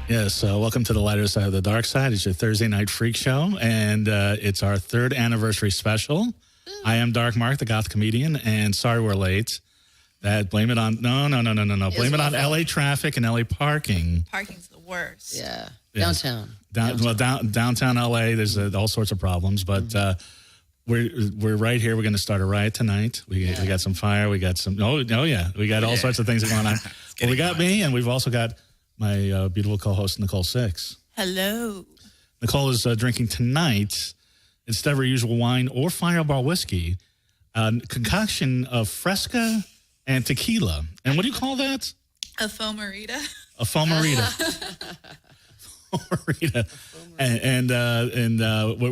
Yes, welcome to the lighter side of the dark side. It's your Thursday night freak show, and it's our 3rd anniversary special. I am Dark Mark, the goth comedian, and sorry we're late. Blame it on no. Blame it on LA traffic and LA parking. Parking's the worst. Yeah, yes. Downtown LA. There's all sorts of problems, but we're right here. We're going to start a riot tonight. We got some fire. We got some. We got all sorts of things going on. Well, we got me, and we've also got my beautiful co-host, Nicole Six. Hello. Nicole is drinking tonight, instead of her usual wine or Fireball whiskey, a concoction of Fresca and tequila. And what do you call that? A foamarita. A foamarita. Foamarita. And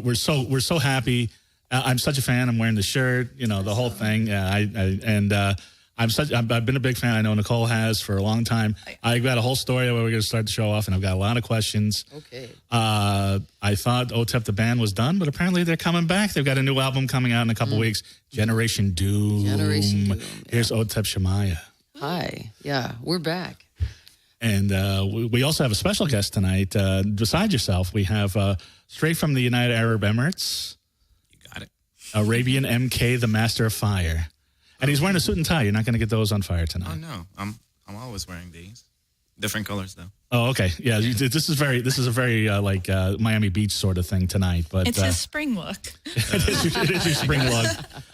we're so happy. I'm such a fan. I'm wearing the shirt, the whole thing. I've been a big fan. I know Nicole has for a long time. I got a whole story where we're going to start the show off, and I've got a lot of questions. Okay. I thought Otep the band was done, but apparently they're coming back. They've got a new album coming out in a couple weeks. Generation Doom. Here's Otep Shamaya. Hi. Yeah, we're back. And we also have a special guest tonight. Beside yourself, we have straight from the United Arab Emirates. You got it. Arabian MK, the Master of Fire. And he's wearing a suit and tie. You're not going to get those on fire tonight. Oh no, I'm always wearing these. Different colors though. Oh, okay. Yeah, this is a very like Miami Beach sort of thing tonight. But it's his spring look. it is your spring look.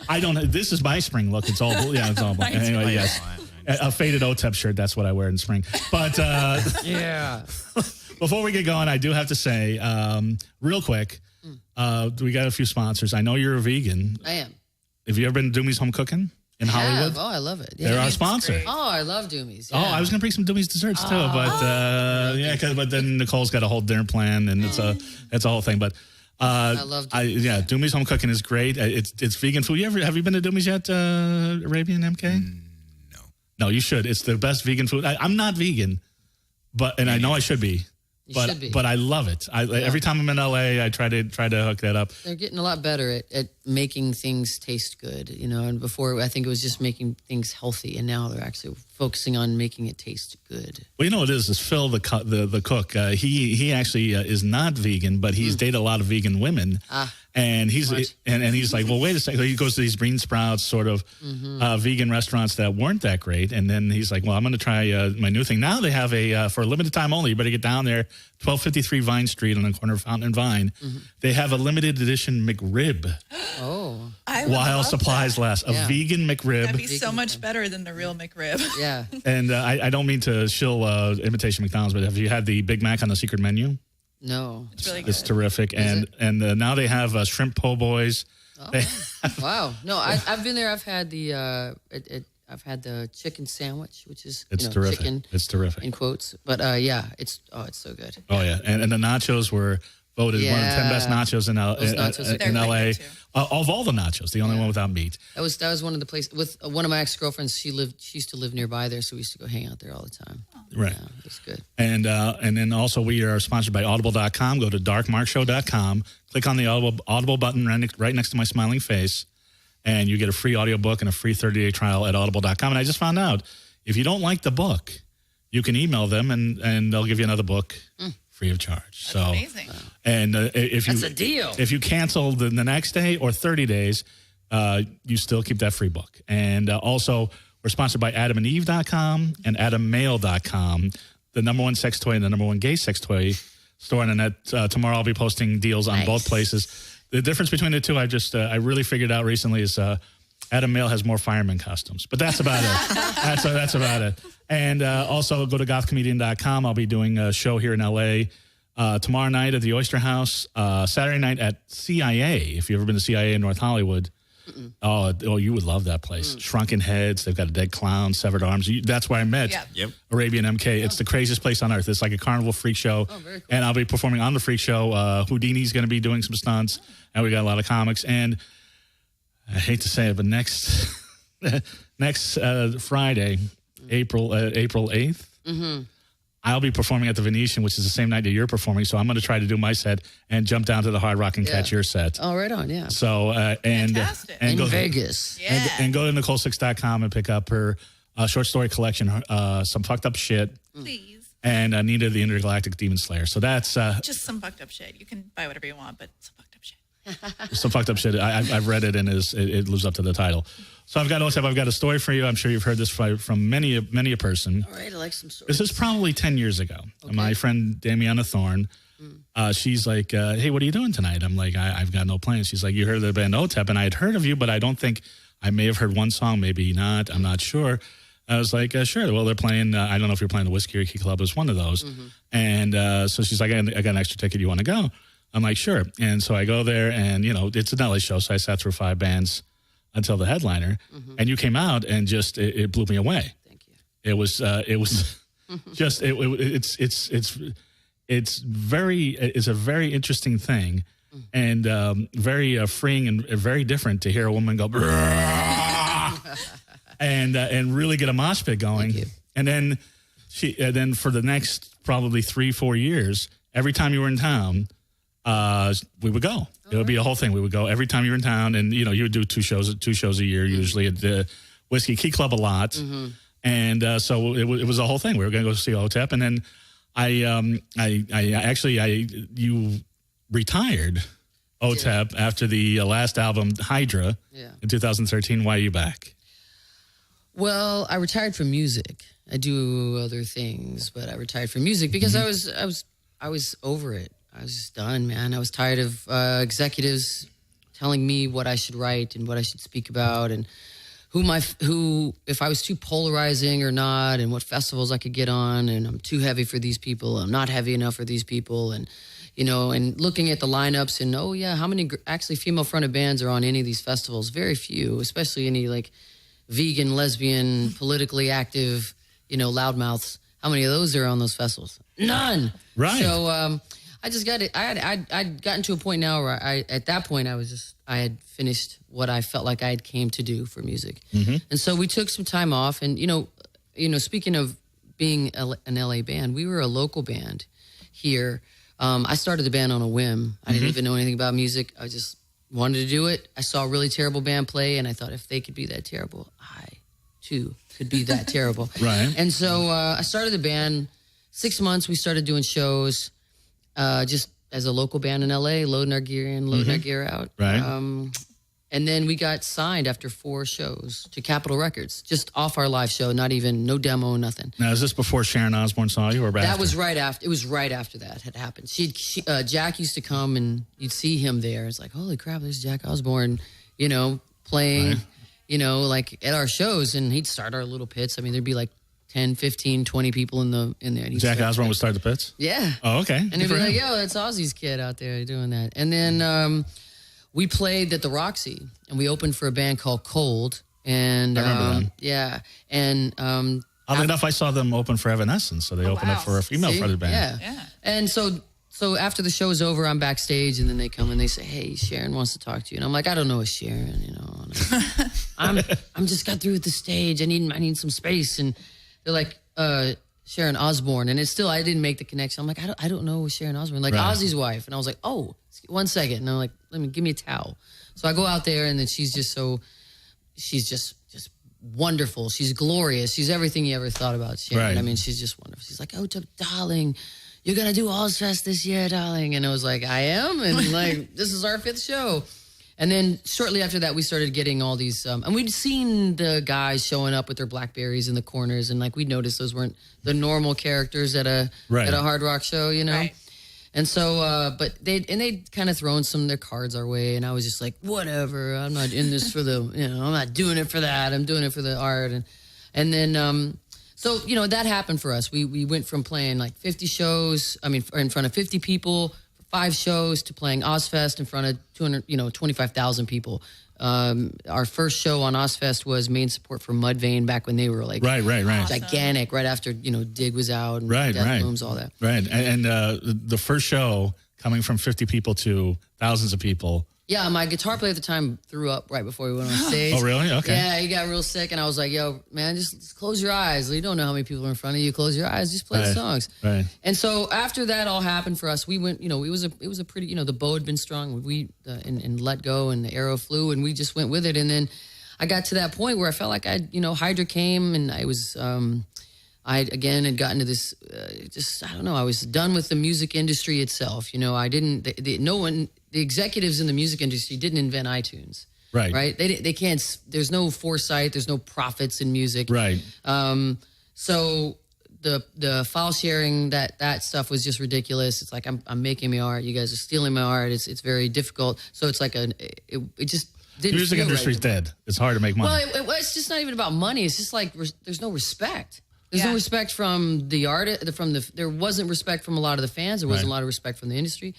I don't. This is my spring look. It's all. Yeah, it's all. Anyway, yes. A faded Otep shirt. That's what I wear in spring. But yeah. Before we get going, I do have to say, real quick, we got a few sponsors. I know you're a vegan. I am. Have you ever been to Doomie's Home Cooking? In Hollywood? Oh, I love it. Yeah. They're our sponsor. Oh, I love Doomie's. Yeah. Oh, I was going to bring some Doomie's desserts too, but but then Nicole's got a whole dinner plan, and it's a whole thing. But I love Doomie's. Doomie's Home Cooking is great. It's vegan food. Have you been to Doomie's yet, Arabian MK? No. No, you should. It's the best vegan food. I'm not vegan, and I know I should be. But I love it. Every time I'm in LA, I try to hook that up. They're getting a lot better at making things taste good, And before, I think it was just making things healthy, and now they're actually focusing on making it taste good. Well, you know what it is Phil, the cook. He actually is not vegan, but he's dated a lot of vegan women. And he's like, well, wait a second. He goes to these Bean Sprouts sort of vegan restaurants that weren't that great, and then he's like, well, I'm going to try my new thing. Now they have for a limited time only. You better get down there, 1253 Vine Street on the corner of Fountain and Vine. They have a limited edition McRib. Oh, while supplies last, a vegan McRib. That'd be so much better than the real McRib. Yeah. And I don't mean to shill imitation McDonald's, but have you had the Big Mac on the secret menu? No. It's really good. It's terrific. And now they have shrimp po' boys. Oh. Wow. No, I've been there. I've had the chicken sandwich, which is terrific. Chicken. It's terrific In quotes. But it's so good. Oh yeah. And the nachos were voted one of the 10 best nachos in LA. Of all the nachos, the only one without meat. That was one of the places with one of my ex-girlfriends. She used to live nearby there, so we used to go hang out there all the time. Right. Yeah, it's good. And then also we are sponsored by Audible.com. Go to darkmarkshow.com. Click on the Audible button right next to my smiling face, and you get a free audiobook and a free 30-day trial at audible.com. And I just found out, if you don't like the book, you can email them, and they'll give you another book free of charge. That's amazing. And that's a deal. If you cancel the next day or 30 days, you still keep that free book. And also, we're sponsored by AdamandEve.com and AdamMail.com, the #1 sex toy and the #1 gay sex toy store on the net. Tomorrow I'll be posting deals on both places. The difference between the two, I really figured out recently is Adam Mail has more fireman costumes, but that's about it. That's about it. And also go to gothcomedian.com. I'll be doing a show here in L.A. Tomorrow night at the Oyster House, Saturday night at CIA, if you've ever been to CIA in North Hollywood. Oh, you would love that place. Shrunken Heads. They've got a dead clown, severed arms. That's where I met Arabian MK. It's the craziest place on earth. It's like a carnival freak show. Oh, very cool. And I'll be performing on the freak show. Houdini's going to be doing some stunts. And we got a lot of comics. And I hate to say it, but next Friday, April 8th, I'll be performing at the Venetian, which is the same night that you're performing. So I'm going to try to do my set and jump down to the Hard Rock and catch your set. Oh, right on, yeah. So and in Vegas, and go to Nicole6.com and pick up her short story collection, Some Fucked Up Shit. Please. and Nina the Intergalactic Demon Slayer. So that's Just some fucked up shit. You can buy whatever you want, but some fucked up shit. some fucked up shit. I've read it, and it lives up to the title. So I've got a story for you. I'm sure you've heard this from many a person. All right, I like some stories. This is probably 10 years ago. Okay. My friend Damiana Thorne, she's like, hey, what are you doing tonight? I'm like, I've got no plans. She's like, you heard of the band Otep? And I had heard of you, but I don't think, I may have heard one song, maybe not. I'm not sure. I was like, sure. Well, they're playing, I don't know if you're playing the Whiskey Ricky Club. It was one of those. And so she's like, I got an extra ticket. You want to go? I'm like, sure. And so I go there, and, it's an LA show. So I sat through 5 bands until the headliner. And you came out, and just, it blew me away. Thank you. It was just, it's a very interesting thing, and very freeing and very different to hear a woman go, and really get a mosh pit going. Thank you. And then for the next probably 3-4 years, every time you were in town, we would go. It would be a whole thing. We would go every time you were in town, and you would do two shows a year, usually at the Whiskey Key Club a lot. And so it was a whole thing. We were going to go see Otep, and then you retired Otep after the last album Hydra in 2013. Why are you back? Well, I retired from music. I do other things, but I retired from music because I was over it. I was just done, man. I was tired of executives telling me what I should write and what I should speak about, and who if I was too polarizing or not, and what festivals I could get on, and I'm too heavy for these people, I'm not heavy enough for these people, and and looking at the lineups and how many actually female fronted bands are on any of these festivals? Very few, especially any like vegan, lesbian, politically active, loudmouths. How many of those are on those festivals? None. Right. So I just got it. I'd gotten to a point now where at that point I had finished what I felt like I had came to do for music. And so we took some time off, and speaking of being an LA band, we were a local band here. I started the band on a whim. I didn't even know anything about music. I just wanted to do it. I saw a really terrible band play, and I thought, if they could be that terrible, I too could be that terrible. Right. And so I started the band. 6 months we started doing shows, just as a local band in LA, loading our gear in, loading our gear out. Right. And then we got signed after 4 shows to Capitol Records, just off our live show, no demo, nothing. Now, is this before Sharon Osbourne saw you, or after? That was right after. It was right after that had happened. Jack used to come, and you'd see him there. It's like, holy crap, there's Jack Osbourne, playing, like at our shows, and he'd start our little pits. I mean, there'd be like 10, 15, 20 people in there. And Jack Osbourne would start the pits? Yeah. Oh, okay. And he'd be like, yo, that's Ozzy's kid out there doing that. And then we played at the Roxy, and we opened for a band called Cold. And I remember them. Yeah. And oddly enough, I saw them open for Evanescence, so they opened up for a female fronted band. Yeah. And so after the show is over, I'm backstage, and then they come and they say, hey, Sharon wants to talk to you. And I'm like, I don't know a Sharon, I'm just got through with the stage. I need some space. And they're like, Sharon Osbourne. And it's still, I didn't make the connection. I'm like, I don't know Sharon Osbourne. Like Ozzy's wife. And I was like, oh, 1 second. And I'm like, give me a towel. So I go out there, and then she's just wonderful. She's glorious. She's everything you ever thought about Sharon. Right. I mean, she's just wonderful. She's like, oh, darling, you're going to do Ozfest this year, darling. And I was like, I am? And like, this is our 5th show. And then shortly after that, we started getting all these, and we'd seen the guys showing up with their Blackberries in the corners, and like we'd noticed those weren't the normal characters at a hard rock show, Right. And so, but they'd kind of thrown some of their cards our way, and I was just like, whatever, I'm not in this for the, I'm not doing it for that. I'm doing it for the art, and then, so that happened for us. We went from playing like 50 shows, in front of 50 people. 5 shows to playing Ozfest in front of 25,000 people. Our first show on Ozfest was main support for Mudvayne back when they were like gigantic, right after Dig was out and Death Blooms, all that. Right, and the first show coming from 50 people to thousands of people. Yeah, my guitar player at the time threw up right before we went on stage. Oh, really? Okay. Yeah, he got real sick, and I was like, yo, man, just close your eyes. You don't know how many people are in front of you. Close your eyes. Just play the songs. Right. And so after that all happened for us, we went, it was a pretty, the bow had been strung. And Let Go, and the arrow flew, and we just went with it. And then I got to that point where I felt like Hydra came, and I was I again had gotten to this, I don't know. I was done with the music industry itself. You know, I didn't. The executives in the music industry didn't invent iTunes. Right. Right. They can't. There's no foresight. There's no profits in music. Right. So the file sharing, that stuff was just ridiculous. It's like I'm making my art. You guys are stealing my art. It's very difficult. So it's like it just didn't. Music feel industry's right. dead. It's hard to make money. Well, it's just not even about money. It's just like there's no respect. There's no respect from the artist. There wasn't respect from a lot of the fans. There wasn't a lot of respect from the industry.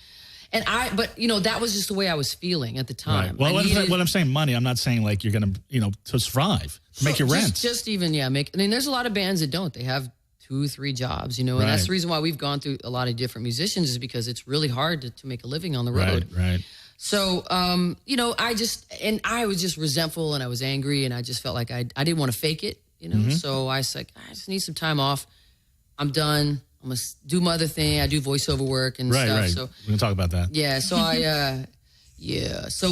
And but you know, that was just the way I was feeling at the time. Right. Well, when I'm saying money, I'm not saying like you're going to, to survive, make your rent. Just even, I mean, there's a lot of bands that don't. They have 2-3 jobs, and that's the reason why we've gone through a lot of different musicians, is because it's really hard to make a living on the road. Right. So, I was just resentful, and I was angry, and I just felt like I didn't want to fake it, So I was like, I just need some time off. I'm done. I'm going to do my other thing. I do voiceover work and stuff. Right. So we can talk about that. yeah. So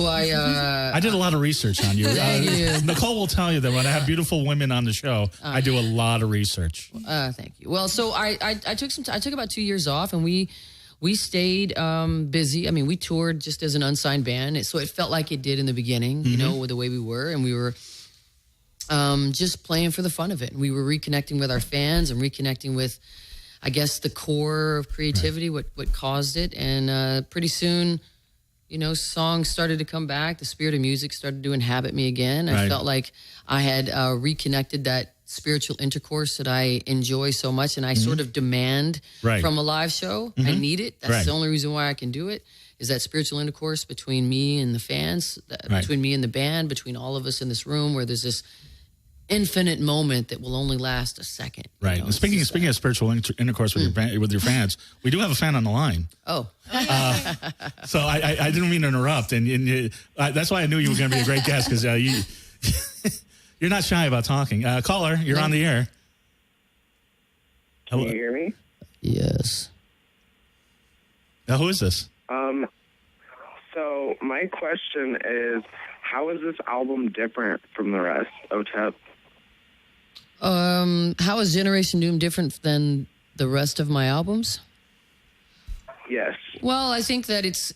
I did a lot of research on you. Thank you. Nicole will tell you that when I have beautiful women on the show, I do a lot of research. Thank you. Well, so I took about 2 years off, and we stayed busy. I mean, we toured just as an unsigned band, so it felt like it did in the beginning, with the way we were, and we were just playing for the fun of it. And we were reconnecting with our fans and reconnecting with, I guess, the core of creativity, what caused it. And pretty soon, songs started to come back. The spirit of music started to inhabit me again. I felt like I had reconnected that spiritual intercourse that I enjoy so much, and I sort of demand from a live show. I need it. That's the only reason why I can do it, is that spiritual intercourse between me and the fans, between me and the band, between all of us in this room, where there's this infinite moment that will only last a second. Right. And speaking of spiritual intercourse with your fans, we do have a fan on the line. Oh. So I didn't mean to interrupt, and that's why I knew you were going to be a great guest, because you're not shy about talking. Caller, you're on the air. Can you hear me? Yes. Who is this? So my question is, how is this album different from the rest, Otep? How is Generation Doom different than the rest of my albums? Yes. Well, I think that it's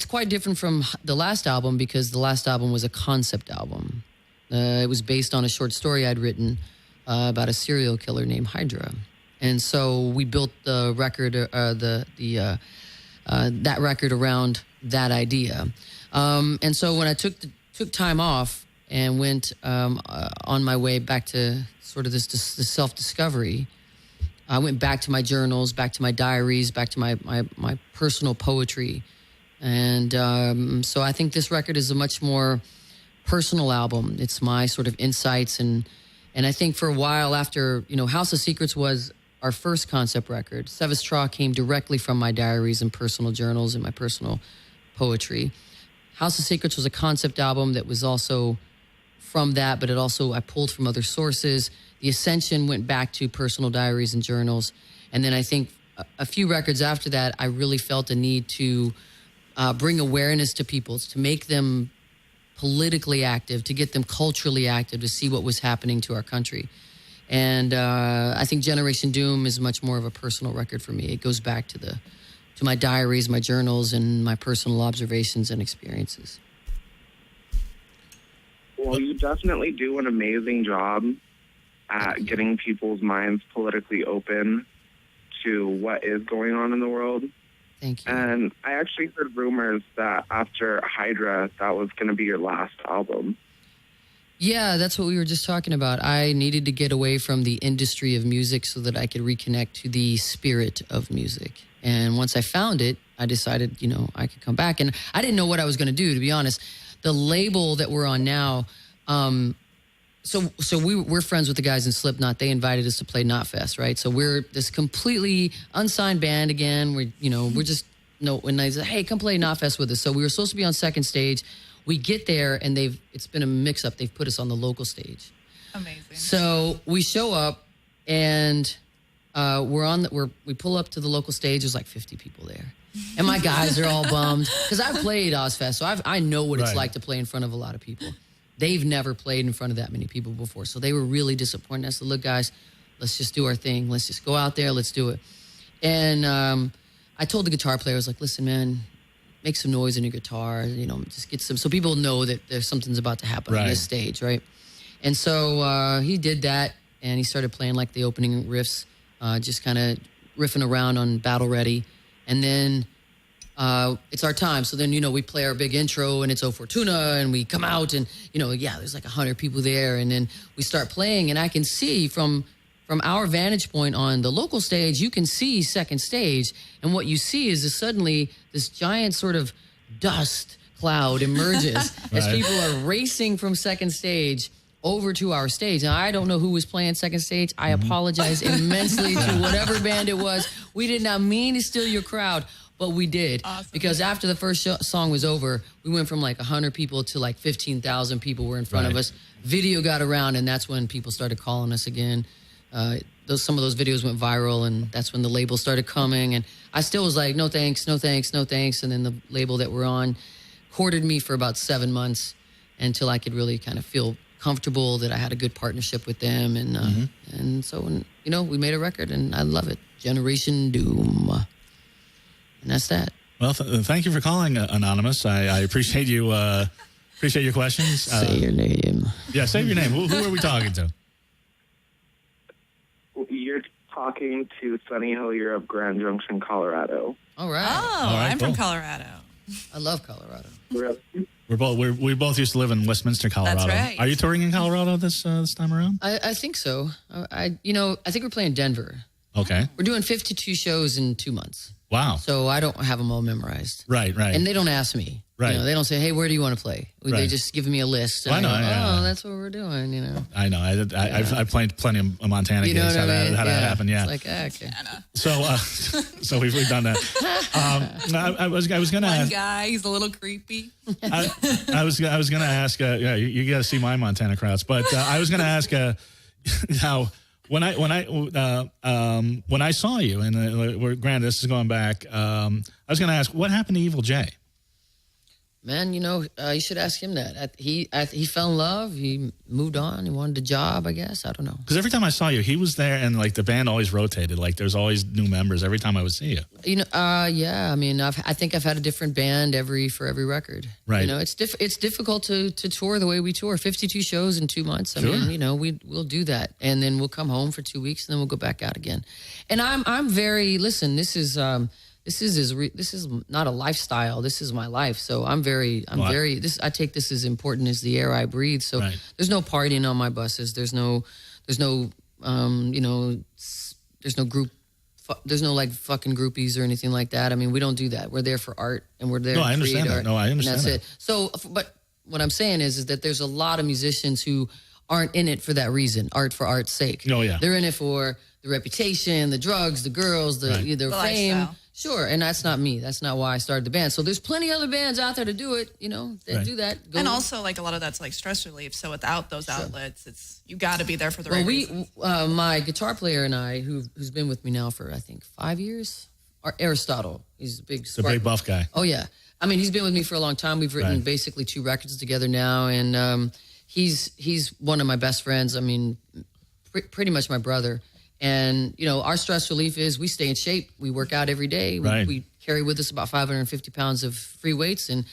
quite different from the last album, because the last album was a concept album. It was based on a short story I'd written about a serial killer named Hydra, and so we built the record, that record around that idea. And so when I took time off and went on my way back to sort of this self-discovery, I went back to my journals, back to my diaries, back to my personal poetry. And so I think this record is a much more personal album. It's my sort of insights. And I think for a while after, House of Secrets was our first concept record, Sevestra came directly from my diaries and personal journals and my personal poetry. House of Secrets was a concept album that was also from that, but I pulled from other sources. The Ascension went back to personal diaries and journals. And then I think a few records after that, I really felt a need to bring awareness to people, to make them politically active, to get them culturally active, to see what was happening to our country. And I think Generation Doom is much more of a personal record for me. It goes back to my diaries, my journals, and my personal observations and experiences. Well, you definitely do an amazing job at getting people's minds politically open to what is going on in the world. Thank you. And I actually heard rumors that after Hydra, that was going to be your last album. Yeah, that's what we were just talking about. I needed to get away from the industry of music so that I could reconnect to the spirit of music. And once I found it, I decided, I could come back. And I didn't know what I was going to do, to be honest. The label that we're on now, so we're friends with the guys in Slipknot. They invited us to play Knotfest, right? So we're this completely unsigned band again. We're just, when they said, hey, come play Knotfest with us. So we were supposed to be on second stage. We get there, and it's been a mix-up. They've put us on the local stage. Amazing. So we show up, and we pull up to the local stage. There's like 50 people there. And my guys are all bummed, because I've played Ozfest, so I know what it's like to play in front of a lot of people. They've never played in front of that many people before, so they were really disappointed. I said, look, guys, Let's just do our thing. Let's just go out there. Let's do it. And I told the guitar player, I was like, listen, man, make some noise on your guitar. Just get some, so people know that there's something's about to happen on this stage, right? And so he did that, and he started playing like the opening riffs, just kind of riffing around on Battle Ready. And then it's our time. So then, we play our big intro, and it's O Fortuna, and we come out, and, there's like 100 people there. And then we start playing, and I can see from our vantage point on the local stage, you can see second stage. And what you see is suddenly this giant sort of dust cloud emerges as people are racing from second stage over to our stage. Now, I don't know who was playing second stage. I apologize immensely to whatever band it was. We did not mean to steal your crowd, but we did. Awesome. Because after the first song was over, we went from like 100 people to like 15,000 people were in front of us. Video got around, and that's when people started calling us again. Some of those videos went viral, and that's when the label started coming. And I still was like, no thanks, no thanks, no thanks. And then the label that we're on courted me for about 7 months until I could really kind of feel comfortable that I had a good partnership with them. And so, we made a record, and I love it. Generation Doom. And that's that. Well, thank you for calling, Anonymous. I appreciate you. Appreciate your questions. Say your name. Yeah, say your name. Who are we talking to? You're talking to Sunny Hillier of Grand Junction, Colorado. All right. Oh, All right, I'm cool. from Colorado. I love Colorado. We both used to live in Westminster, Colorado. That's right. Are you touring in Colorado this time around? I think so. I think we're playing Denver. Okay. We're doing 52 shows in 2 months. Wow. So I don't have them all memorized. Right. And they don't ask me. Right. They don't say, hey, where do you want to play? They Right. just give me a list. Well, And I know, go, yeah. that's what we're doing, I know. I've played plenty of Montana You know gigs. what I mean? How that happened, yeah. It's like, okay. So we've done that. I was going to One ask. guy, he's a little creepy. I was going to ask. You got to see my Montana crowds, but I was going to ask how when I saw you, and granted this is going back. I was going to ask what happened to Evil J. Man, you should ask him that. He fell in love. He moved on. He wanted a job, I guess. I don't know. Because every time I saw you, he was there, and like the band always rotated. Like there's always new members every time I would see you. Yeah. I mean, I think I've had a different band for every record. Right. It's difficult to tour the way we tour. 52 shows in 2 months. I mean, we'll do that, and then we'll come home for 2 weeks, and then we'll go back out again. And I'm very listen. This is not a lifestyle. This is my life. So I take this as important as the air I breathe. So there's no partying on my buses. There's no like fucking groupies or anything like that. I mean, we don't do that. We're there for art, and we're there to create art. No, I understand and that's that. it. So, but what I'm saying is that there's a lot of musicians who aren't in it for that reason, art for art's sake. Oh, yeah. They're in it for the reputation, the drugs, the girls, the fame. lifestyle. Sure, and that's not me. That's not why I started the band. So there's plenty of other bands out there to do it. That do that. And also, like, a lot of that's like stress relief. So without those outlets, you got to be there for the right reasons. My guitar player and I, who's been with me now for I think 5 years, Aristotle. He's a big, The big buff guy. Oh yeah, I mean he's been with me for a long time. We've written basically 2 records together now, and he's one of my best friends. I mean, pretty much my brother. And, our stress relief is we stay in shape. We work out every day. We carry with us about 550 pounds of free weights. And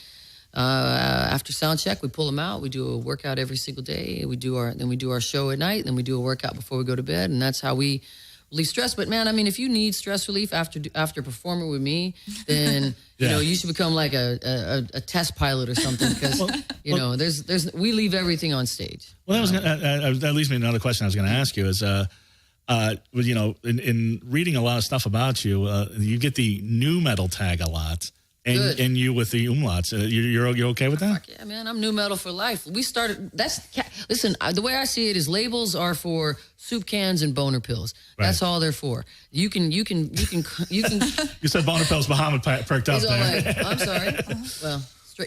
after sound check, we pull them out. We do a workout every single day. Then we do our show at night. Then we do a workout before we go to bed. And that's how we relieve stress. But, man, I mean, if you need stress relief after performing with me, then, you should become like a test pilot or something. Because, we leave everything on stage. Well, that leads me to another question I was going to ask you is, in reading a lot of stuff about you, you get the new metal tag a lot, and you with the umlauts. You're okay with that? Yeah, man, I'm new metal for life. We started. Listen. The way I see it is labels are for soup cans and boner pills. Right. That's all they're for. You can. You said boner pills. Muhammad perked up there. Like, I'm sorry. Well.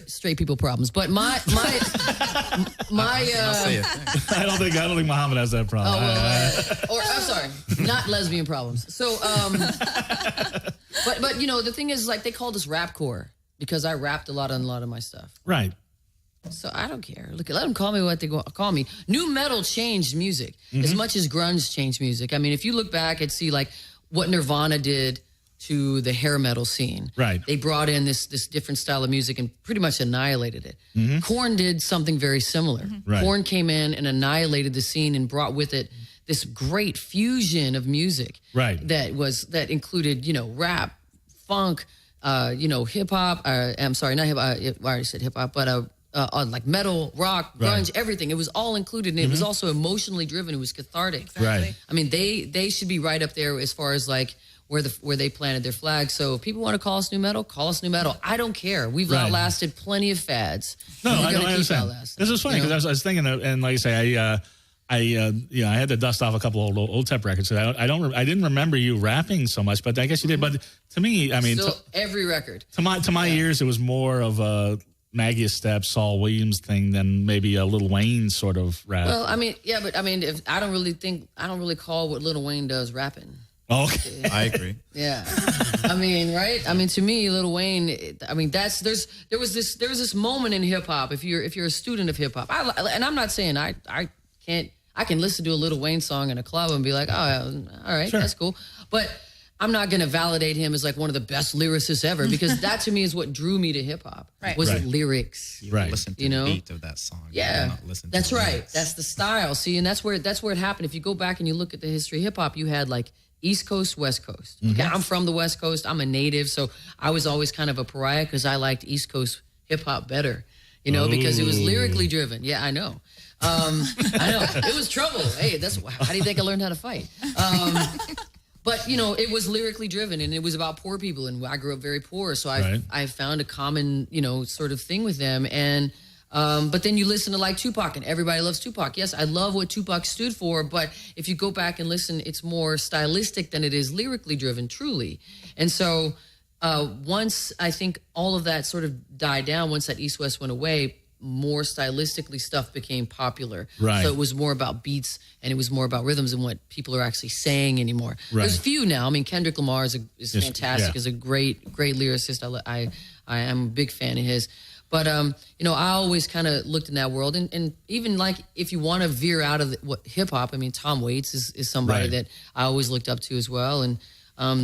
Straight people problems, but my I don't think Muhammad has that problem. I'm sorry, not lesbian problems. So, but the thing is, like, they called us rapcore because I rapped a lot on a lot of my stuff. Right. So I don't care. Look, let them call me what they call me. New metal changed music as much as grunge changed music. I mean, if you look back and see like what Nirvana did to the hair metal scene, right? They brought in this different style of music and pretty much annihilated it. Korn did something very similar. Right. Korn came in and annihilated the scene and brought with it this great fusion of music, right? That included, you know, rap, funk, you know, hip hop. I'm sorry, not hip hop. I already said hip hop, but on like metal, rock, grunge, everything. It was all included, and it was also emotionally driven. It was cathartic. Exactly. Right. I mean, they should be right up there as far as like where they planted their flag. So if people want to call us new metal, call us new metal. I don't care. We've outlasted plenty of fads. No, I understand. This is funny because I was thinking, and like I say, I had to dust off a couple of old Otep records. So I didn't remember you rapping so much, but I guess you did. But to me, I mean, still every record to my ears, it was more of a Maggie Estep, Saul Williams thing than maybe a Lil Wayne sort of rap. Well, I mean, yeah, but I mean, if I don't really call what Lil Wayne does rapping. Okay, I agree. Yeah, I mean, right? I mean, to me, Lil Wayne. I mean, there was this moment in hip hop. If you're a student of hip hop, and I'm not saying I can listen to a Lil Wayne song in a club and be like, oh, all right, that's cool, but I'm not going to validate him as like one of the best lyricists ever, because that to me is what drew me to hip hop. Right. Was lyrics. You listen to the beat of that song. Yeah, that's right. Lyrics. That's the style. See, and that's where it happened. If you go back and you look at the history of hip hop, you had like East Coast, West Coast. Okay, I'm from the West Coast. I'm a native, so I was always kind of a pariah because I liked East Coast hip hop better, you know, because it was lyrically driven. Yeah, I know. I know. It was trouble. Hey, how do you think I learned how to fight? But, you know, it was lyrically driven, and it was about poor people, and I grew up very poor, so I found a common, you know, sort of thing with them. And but then you listen to like Tupac, and everybody loves Tupac. Yes, I love what Tupac stood for, but if you go back and listen, it's more stylistic than it is lyrically driven, truly. And so once I think all of that sort of died down, once that East-West went away, more stylistically stuff became popular. Right. So it was more about beats and it was more about rhythms and what people are actually saying anymore. Right. There's few now. I mean, Kendrick Lamar is fantastic, is a great lyricist. I am a big fan of his. But, you know, I always kind of looked in that world. And even like if you want to veer out of hip hop, I mean, Tom Waits is somebody that I always looked up to as well. And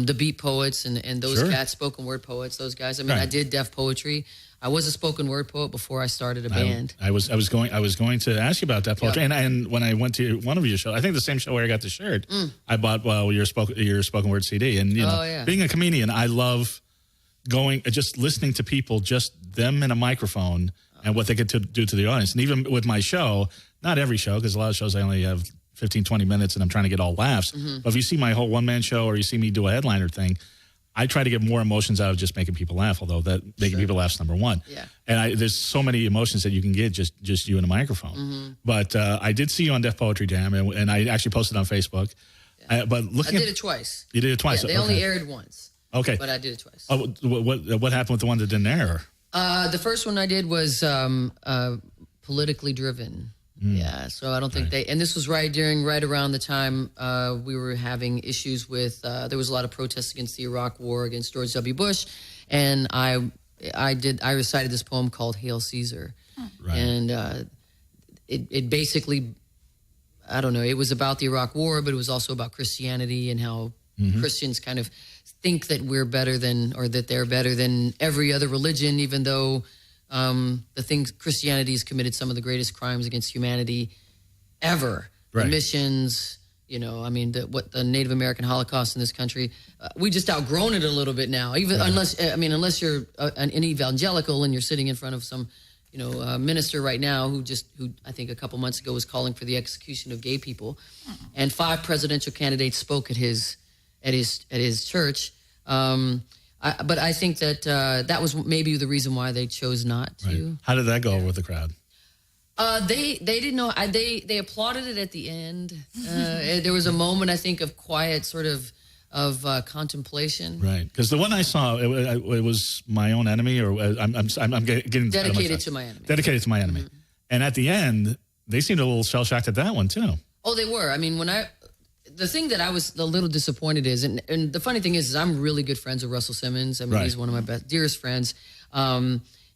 the beat poets and those cats, spoken word poets, those guys. I mean, I did deaf poetry. I was a spoken word poet before I started a band. I was going to ask you about that poetry, and when I went to one of your shows, I think the same show where I got the shirt, I bought your spoken word CD, and you know, being a comedian, I love just listening to people, just them in a microphone, and what they get to do to the audience. And even with my show, not every show, because a lot of shows I only have 15, 20 minutes, and I'm trying to get all laughs. But if you see my whole one-man show, or you see me do a headliner thing, I try to get more emotions out of just making people laugh, although that making people laugh is number one. Yeah. And there's so many emotions that you can get just you and a microphone. But I did see you on Def Poetry Jam, and I actually posted on Facebook. But I did it twice. You did it twice? Yeah, they only aired once. Okay. But I did it twice. Oh, what happened with the one that didn't air? The first one I did was politically driven. Yeah, so I don't think and this was right around the time we were having issues with, there was a lot of protests against the Iraq War, against George W. Bush, and I recited this poem called Hail Caesar. Right. And it basically, I don't know, it was about the Iraq War, but it was also about Christianity and how Christians kind of think that we're better than, or that they're better than every other religion, even though Christianity has committed some of the greatest crimes against humanity ever. Right. The missions, you know, I mean, the Native American Holocaust in this country, we just outgrown it a little bit now. Even unless you're an evangelical and you're sitting in front of some, you know, minister right now who I think a couple months ago was calling for the execution of gay people, and 5 presidential candidates spoke at his church. But I think that that was maybe the reason why they chose not to. Right. How did that go over with the crowd? They didn't know. They applauded it at the end. There was a moment, I think, of quiet sort of contemplation. Right, because the one I saw, it was My Own Enemy, or I'm getting Dedicated to My Enemy. Dedicated to My Enemy. And at the end, they seemed a little shell shocked at that one too. Oh, they were. I mean, the thing that I was a little disappointed is, and the funny thing is I'm really good friends with Russell Simmons. I mean, he's one of my dearest friends.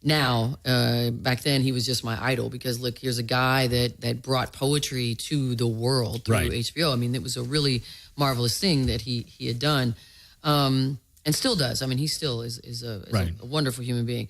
now. Back then, he was just my idol because, look, here's a guy that brought poetry to the world through HBO. I mean, it was a really marvelous thing that he had done, and still does. I mean, he still is a wonderful human being.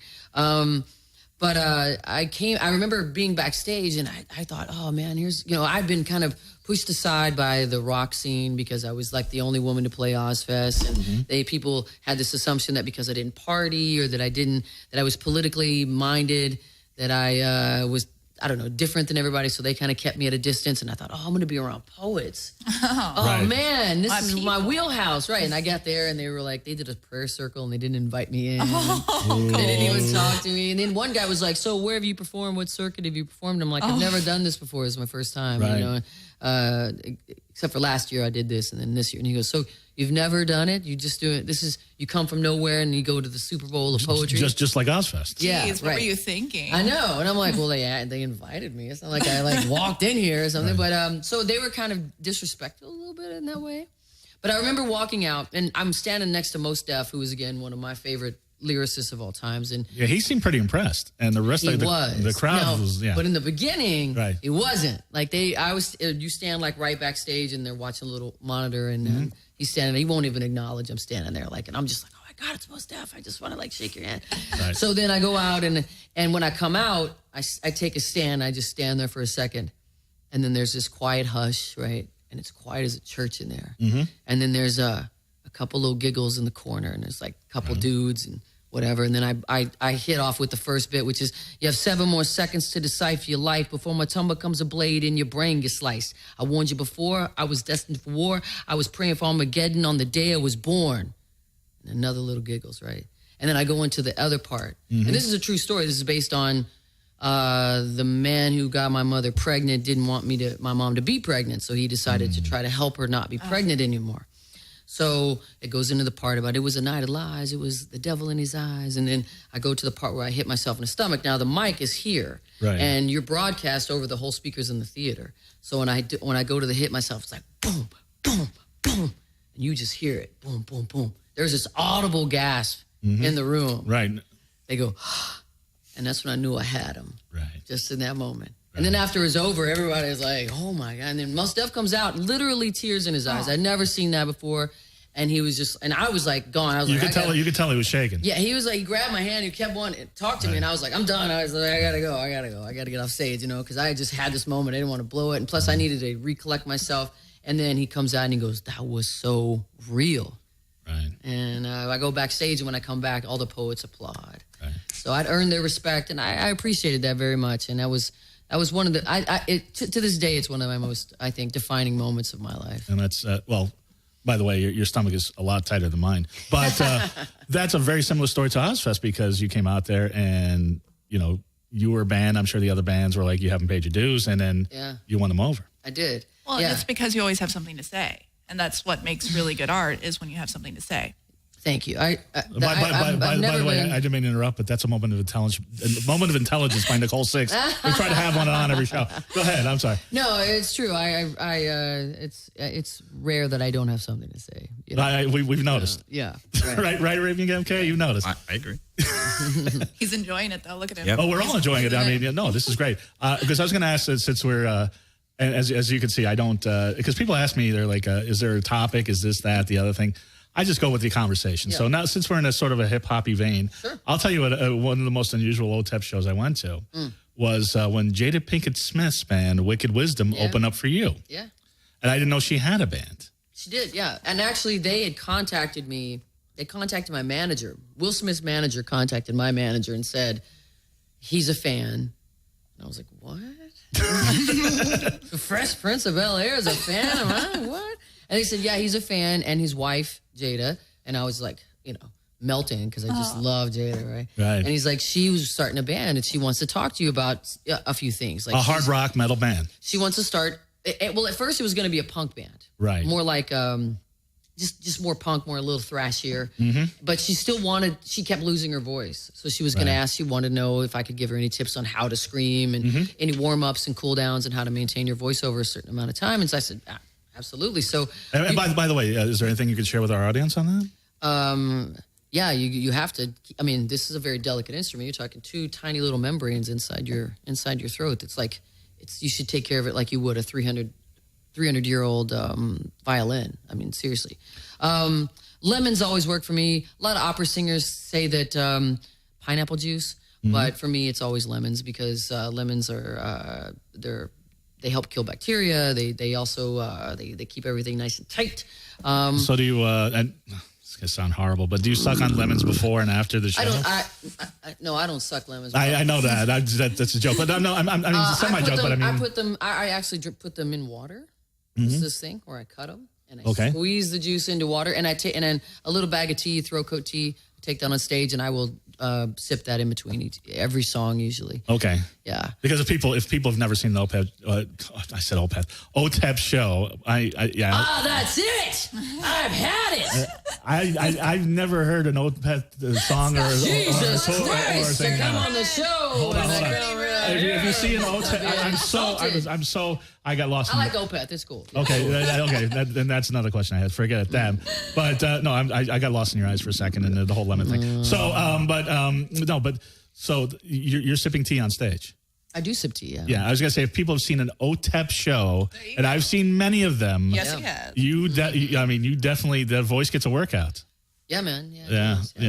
But I remember being backstage, and I thought, oh man, I've been kind of pushed aside by the rock scene because I was like the only woman to play Ozfest, and people had this assumption that because I didn't party or that I was politically minded, that I was, I don't know, different than everybody. So they kind of kept me at a distance, and I thought, I'm going to be around poets. Man, this is my wheelhouse, right? And I got there, and they were like, they did a prayer circle, and they didn't invite me in. They didn't even talk to me. And then one guy was like, so where have you performed? What circuit have you performed? I'm like, I've never done this before. It's my first time, except for last year I did this, and then this year. And he goes, so you've never done it? You just do it? You come from nowhere, and you go to the Super Bowl of poetry? Just like Ozfest. Jeez, what were you thinking? I know. And I'm like, well, they invited me. It's not like I walked in here or something. But so they were kind of disrespectful a little bit in that way. But I remember walking out, and I'm standing next to Mos Def, who is, again, one of my favorite lyricists of all times. And yeah, he seemed pretty impressed. And the rest of the crowd was, But in the beginning, it wasn't. Like you stand like right backstage, and they're watching a little monitor, and he's standing there. He won't even acknowledge I'm standing there. And I'm just like, oh my God, it's Mos Def. I just want to like shake your hand. So then I go out, and when I come out, I take a stand. I just stand there for a second. And then there's this quiet hush, right? And it's quiet as a church in there. And then there's a couple little giggles in the corner, and there's like a couple dudes and whatever. And then I hit off with the first bit, which is, you have 7 more seconds to decipher your life before my tongue becomes a blade and your brain gets sliced. I warned you before, I was destined for war. I was praying for Armageddon on the day I was born. And another little giggles, right? And then I go into the other part. And this is a true story. This is based on the man who got my mother pregnant didn't want my mom to be pregnant. So he decided to try to help her not be pregnant anymore. So it goes into the part about it was a night of lies. It was the devil in his eyes. And then I go to the part where I hit myself in the stomach. Now the mic is here, and you're broadcast over the whole speakers in the theater. So when I go to the hit myself, it's like boom, boom, boom, and you just hear it, boom, boom, boom. There's this audible gasp in the room. Right. They go, and that's when I knew I had him. Right. Just in that moment. And then after it's over, everybody's like, oh my God. And then Mos Def comes out, literally tears in his eyes. I'd never seen that before. And he was just, and I was like gone. I was you could tell he was shaking. Yeah, he was like, he grabbed my hand, he kept wanting to talk to me, and I was like, I'm done. I was like, I gotta go. I gotta get off stage, because I just had this moment. I didn't want to blow it. And plus I needed to recollect myself. And then he comes out and he goes, that was so real. Right. And I go backstage, and when I come back, all the poets applaud. Right. So I'd earned their respect, and I appreciated that very much. And that was one of the, to this day, it's one of my most, I think, defining moments of my life. And that's, by the way, your stomach is a lot tighter than mine. But that's a very similar story to Ozfest, because you came out there and, you were a band. I'm sure the other bands were like, you haven't paid your dues. And then you won them over. I did. Well, it's because you always have something to say. And that's what makes really good art, is when you have something to say. Thank you. By the way, I didn't mean to interrupt, but that's a moment of intelligence by Nicole 6. We try to have one on every show. Go ahead. I'm sorry. No, it's true. It's rare that I don't have something to say. We've noticed. Yeah. Right, Arabian MK. You've noticed. I agree. He's enjoying it though. Look at him. Yep. Oh, we're all enjoying it. I mean, no, this is great. Because I was going to ask, since we're, and as you can see, I don't, because people ask me, they're like, is there a topic? Is this, that, the other thing? I just go with the conversation. Yeah. So now, since we're in a sort of a hip-hoppy vein, I'll tell you what, one of the most unusual Otep shows I went to was when Jada Pinkett Smith's band, Wicked Wisdom, opened up for you. Yeah. And I didn't know she had a band. She did, yeah. And actually, they had contacted me. They contacted my manager. Will Smith's manager contacted my manager and said, he's a fan. And I was like, what? The Fresh Prince of Bel-Air is a fan of mine? What? And they said, yeah, he's a fan, and his wife, Jada. And I was like, melting, because I just love Jada, right? Right. And he's like, she was starting a band, and she wants to talk to you about a few things. Like a hard rock metal band. She wants to start, well, at first it was going to be a punk band. Right. More like, just more punk, more a little thrashier. Mm-hmm. But she kept losing her voice. So she was going to ask, she wanted to know if I could give her any tips on how to scream and any warm-ups and cool-downs and how to maintain your voice over a certain amount of time. And so I said, absolutely. So, and by the way, is there anything you could share with our audience on that? yeah, you have to. I mean, this is a very delicate instrument. You're talking 2 tiny little membranes inside your throat. It's like you should take care of it like you would a 300-year-old violin. I mean, seriously. Lemons always work for me. A lot of opera singers say that pineapple juice, but for me, it's always lemons because lemons are they help kill bacteria. They also they keep everything nice and tight. So do you? And it's gonna sound horrible, but do you suck on lemons before and after the show? No, I don't suck lemons. I know that. That's a joke, but no, I mean semi-joke. But I mean, I actually put them in water. It's this thing where I cut them and I squeeze the juice into water, and and then a little bag of tea, throat coat tea. Take that on stage, and I will sip that in between every song usually. Okay. Yeah. Because if people have never seen the Otep show, that's it. I've had it. I've never heard an Otep song or Jesus Christ! thing. Come on the show. Hold on. If you see an Otep, I got lost. I like Opeth. It's cool. Okay, then that's another question I had. Forget it, then. But no, I got lost in your eyes for a second and the whole lemon thing. So, so you're sipping tea on stage. I do sip tea. Yeah. Yeah, I was gonna say if people have seen an Otep show, and I've seen many of them. Yes, he has. You definitely the voice gets a workout. Yeah, man. Yeah. So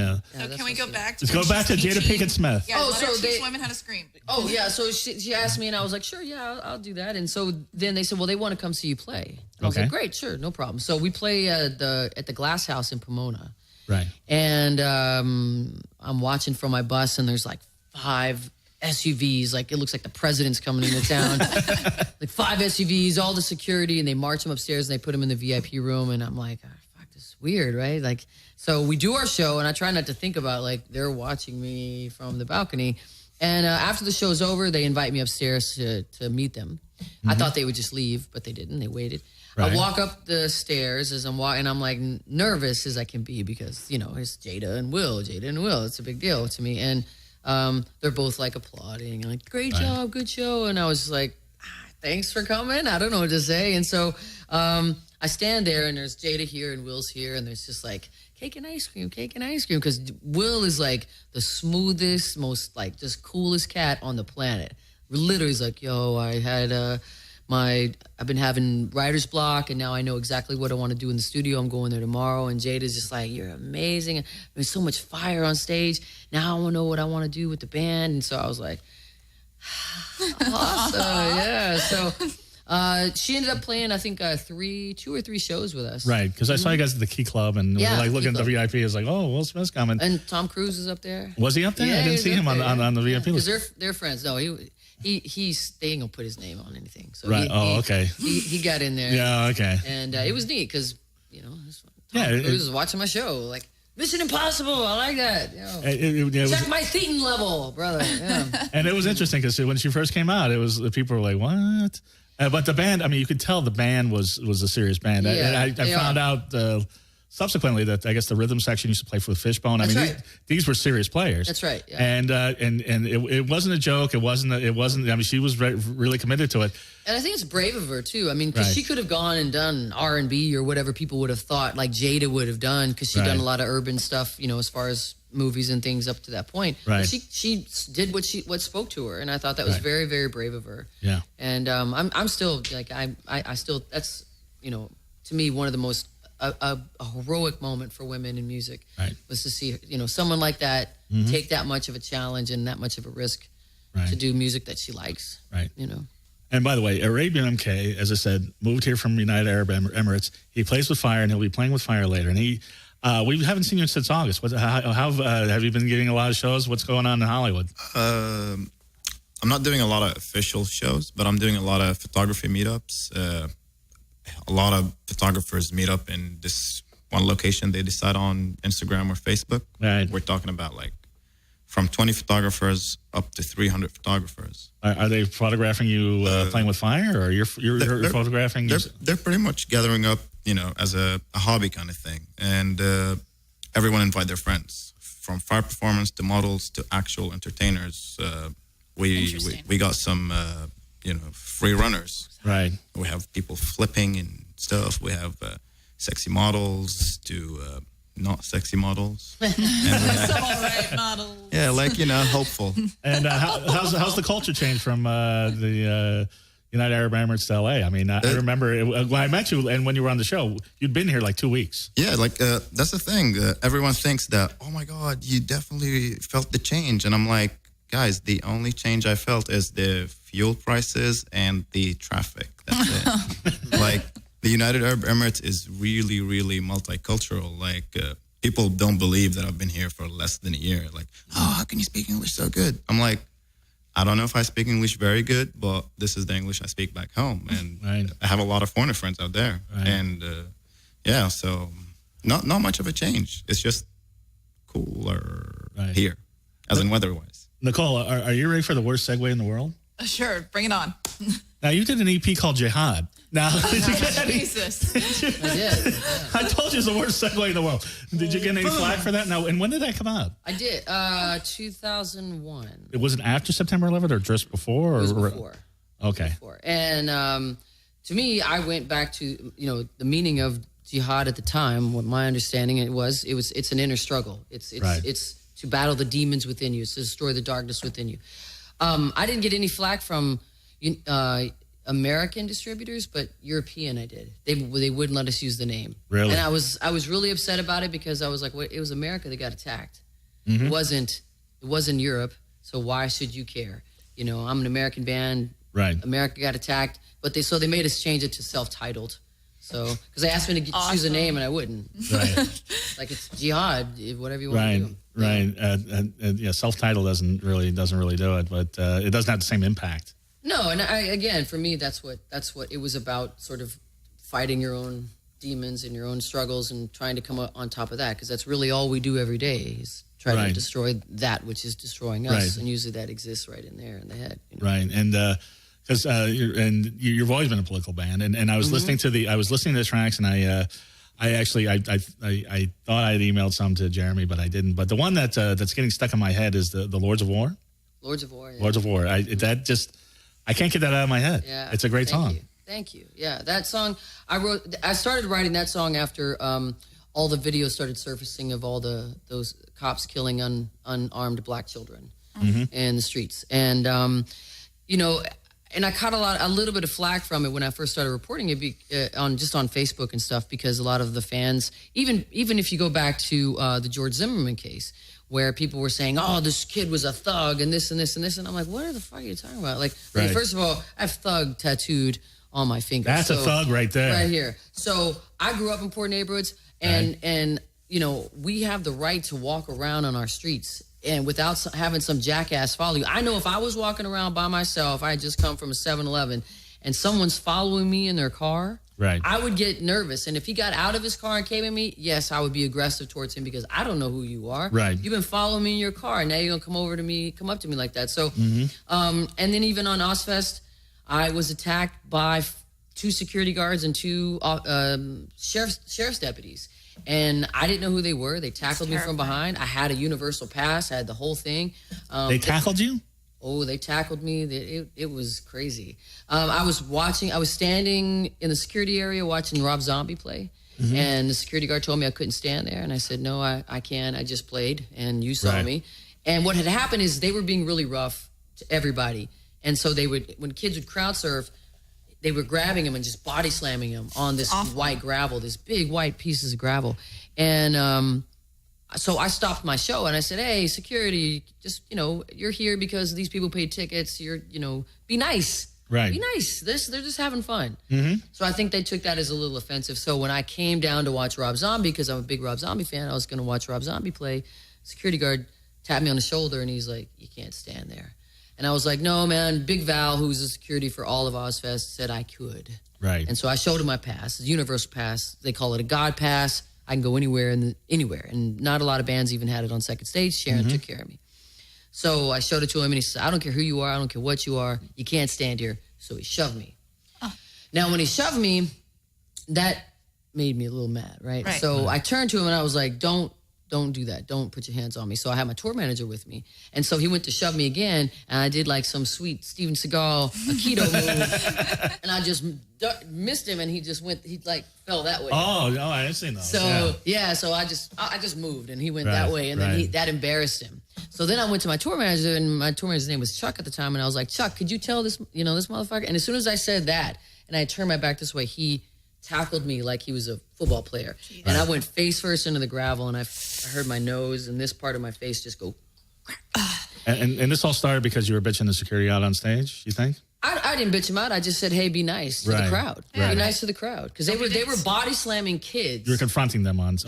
can we go back to let's go back to Jada Pinkett Smith? Yeah, so teach women how to scream. Oh yeah, so she asked me and I was like, sure, yeah, I'll do that. And so then they said, well, they want to come see you play. And I was like, great, sure, no problem. So we play at the Glass House in Pomona. Right. And I'm watching from my bus, and there's like 5 SUVs. Like it looks like the president's coming into town. Like 5 SUVs, all the security, and they march them upstairs and they put them in the VIP room. And I'm like, fuck, this is weird, right? Like, so we do our show, and I try not to think about like they're watching me from the balcony. And after the show's over, they invite me upstairs to meet them. I thought they would just leave, but they didn't. They waited. Right. I walk up the stairs as I'm walking, and I'm like nervous as I can be because, you know, it's Jada and Will. It's a big deal to me. And they're both like applauding, like, great job, good show. And I was like, thanks for coming. I don't know what to say. And so I stand there, and there's Jada here and Will's here, and there's just like cake and ice cream. Because Will is like the smoothest, most like just coolest cat on the planet. Literally, he's like, yo, I had I've been having writer's block, and now I know exactly what I want to do in the studio. I'm going there tomorrow. And Jada's just like, you're amazing. There's so much fire on stage. Now I want to know what I want to do with the band. And so I was like, awesome. Yeah. So she ended up playing, I think, 2 or 3 shows with us. Right. Because I saw you guys at the Key Club, and we were like looking at the VIP. It's like, oh, Will Smith's coming. And Tom Cruise is up there. Was he up there? Yeah, I didn't see him on the VIP list. Because they're friends. No, they ain't gonna put his name on anything. So right. Okay. He got in there. Yeah. Okay. And it was neat because, you know, Tom Cruise was watching my show. Like, Mission Impossible. I like that. You know, check my Thetan level, brother. Yeah. And it was interesting because when she first came out, the people were like, what? But the band, I mean, you could tell the band was a serious band. Yeah, I found out subsequently that I guess the rhythm section used to play for Fishbone. That's I mean, right. these were serious players. That's right. Yeah. And it wasn't a joke. It wasn't. I mean, she was really committed to it. And I think it's brave of her too. I mean, because she could have gone and done R&B or whatever people would have thought, like Jada would have done, because she'd done a lot of urban stuff, you know, as far as movies and things up to that point. Right. But she did what spoke to her, and I thought that was very, very brave of her. Yeah. And I'm still like I still, that's, you know, to me one of the most a heroic moment for women in music was to see, you know, someone like that take that much of a challenge and that much of a risk to do music that she likes. Right. You know. And by the way, Arabian MK, as I said, moved here from United Arab Emirates. He plays with fire, and he'll be playing with fire later. And we haven't seen you since August. How have you been getting a lot of shows? What's going on in Hollywood? I'm not doing a lot of official shows, but I'm doing a lot of photography meetups. A lot of photographers meet up in this one location they decide on Instagram or Facebook. Right. We're talking about like from 20 photographers up to 300 photographers. Are they photographing you playing with fire, or you're photographing? They're pretty much gathering up, you know, as a hobby kind of thing. And everyone invite their friends, from fire performance to models to actual entertainers. We got some, you know, free runners. Right. We have people flipping and stuff. We have sexy models to not sexy models. And Some all right models. yeah, like, hopeful. And how's the culture changed from the United Arab Emirates to LA? I mean, I remember when I met you and when you were on the show, you'd been here like 2 weeks. Yeah, like that's the thing. Everyone thinks that, oh my God, you definitely felt the change. And I'm like, guys, the only change I felt is the fuel prices and the traffic. That's it. Like, the United Arab Emirates is really, really multicultural. Like, people don't believe that I've been here for less than a year. Like, oh, how can you speak English so good? I'm like, I don't know if I speak English very good, but this is the English I speak back home. And right. I have a lot of foreigner friends out there. Right. And, yeah, so not much of a change. It's just cooler here, as in weather-wise. Nicole, are you ready for the worst segue in the world? Sure, bring it on. Now, you did an EP called Jihad. Now, Jesus. I did. Yeah. I told you it's the worst segue in the world. Did you get any flack for that? No. And when did that come out? I did. 2001. It was it after September 11th or just before? Or? It was before. Okay. Before. And to me, I went back to the meaning of jihad at the time. What my understanding it's an inner struggle. It's to battle the demons within you. It's to destroy the darkness within you. I didn't get any flack from American distributors, but European I did. They wouldn't let us use the name. Really? And I was really upset about it because I was like, it was America that got attacked. Mm-hmm. It wasn't Europe, so why should you care? I'm an American band. Right. America got attacked, but they made us change it to self-titled. So, because they asked me to choose a name and I wouldn't. Right. Like, it's jihad, whatever you want to do. Right. Yeah, self-titled doesn't really do it, but it doesn't have the same impact. No, and again, for me, that's what it was about, sort of fighting your own demons and your own struggles and trying to come on top of that, because that's really all we do every day is try to destroy that which is destroying us, and usually that exists right in there in the head. Right, and because you've always been a political band, and I was listening to the tracks, and I actually I thought I had emailed some to Jeremy, but I didn't. But the one that's getting stuck in my head is the Lords of War. Lords of War. Yeah. Lords of War. I can't get that out of my head. Yeah, it's a great song. Thank you. Yeah, that song I started writing that song after all the videos started surfacing of all those cops killing unarmed black children in the streets, and and I caught a little bit of flack from it when I first started reporting it on Facebook and stuff, because a lot of the fans, even if you go back to the George Zimmerman case, where people were saying, oh, this kid was a thug and this and this and this. And I'm like, what the fuck are you talking about? Like, first of all, I have thug tattooed on my finger. That's a thug right there. Right here. So I grew up in poor neighborhoods, and we have the right to walk around on our streets and without having some jackass follow you. I know if I was walking around by myself, I had just come from a 7-Eleven, and someone's following me in their car, I would get nervous. And if he got out of his car and came at me, yes, I would be aggressive towards him, because I don't know who you are. Right. You've been following me in your car, and now you're going to come up to me like that. So, and then even on Ozfest, I was attacked by 2 security guards and 2 sheriff's deputies. And I didn't know who they were. They tackled me from behind. I had a universal pass. I had the whole thing. They tackled you? Oh, they tackled me. It was crazy. I was standing in the security area watching Rob Zombie play. And the security guard told me I couldn't stand there. And I said, no, I can. I just played, and you saw me. And what had happened is they were being really rough to everybody. And so when kids would crowd surf, they were grabbing them and just body slamming them on this white gravel, this big white pieces of gravel. And so I stopped my show and I said, hey, security, just, you're here because these people paid tickets. Be nice. Right. Be nice. They're just having fun. So I think they took that as a little offensive. So when I came down to watch Rob Zombie, because I'm a big Rob Zombie fan, I was going to watch Rob Zombie play. Security guard tapped me on the shoulder and he's like, you can't stand there. And I was like, no, man. Big Val, who's the security for all of Ozfest, said I could. Right. And so I showed him my pass, the universal pass. They call it a God pass. I can go anywhere. And not a lot of bands even had it on second stage. Sharon took care of me. So I showed it to him, and he said, I don't care who you are. I don't care what you are. You can't stand here. So he shoved me. Now, when he shoved me, that made me a little mad, right? So I turned to him, and I was like, don't don't do that. Don't put your hands on me. So I had my tour manager with me. And so he went to shove me again. And I did like some sweet Steven Seagal Aikido move. And I just missed him. And he like fell that way. Oh, no, I didn't see those. So, so I just moved. And he went that way. And then that embarrassed him. So then I went to my tour manager. And my tour manager's name was Chuck at the time. And I was like, Chuck, could you tell this motherfucker? And as soon as I said that, and I turned my back this way, he tackled me like he was a football player. Jeez. And I went face first into the gravel, and I heard my nose and this part of my face just go. And this all started because you were bitching the security out on stage, you think? I didn't bitch him out. I just said, hey, be nice to the crowd. Be nice to the crowd. Because they were body slamming kids. You were confronting them on,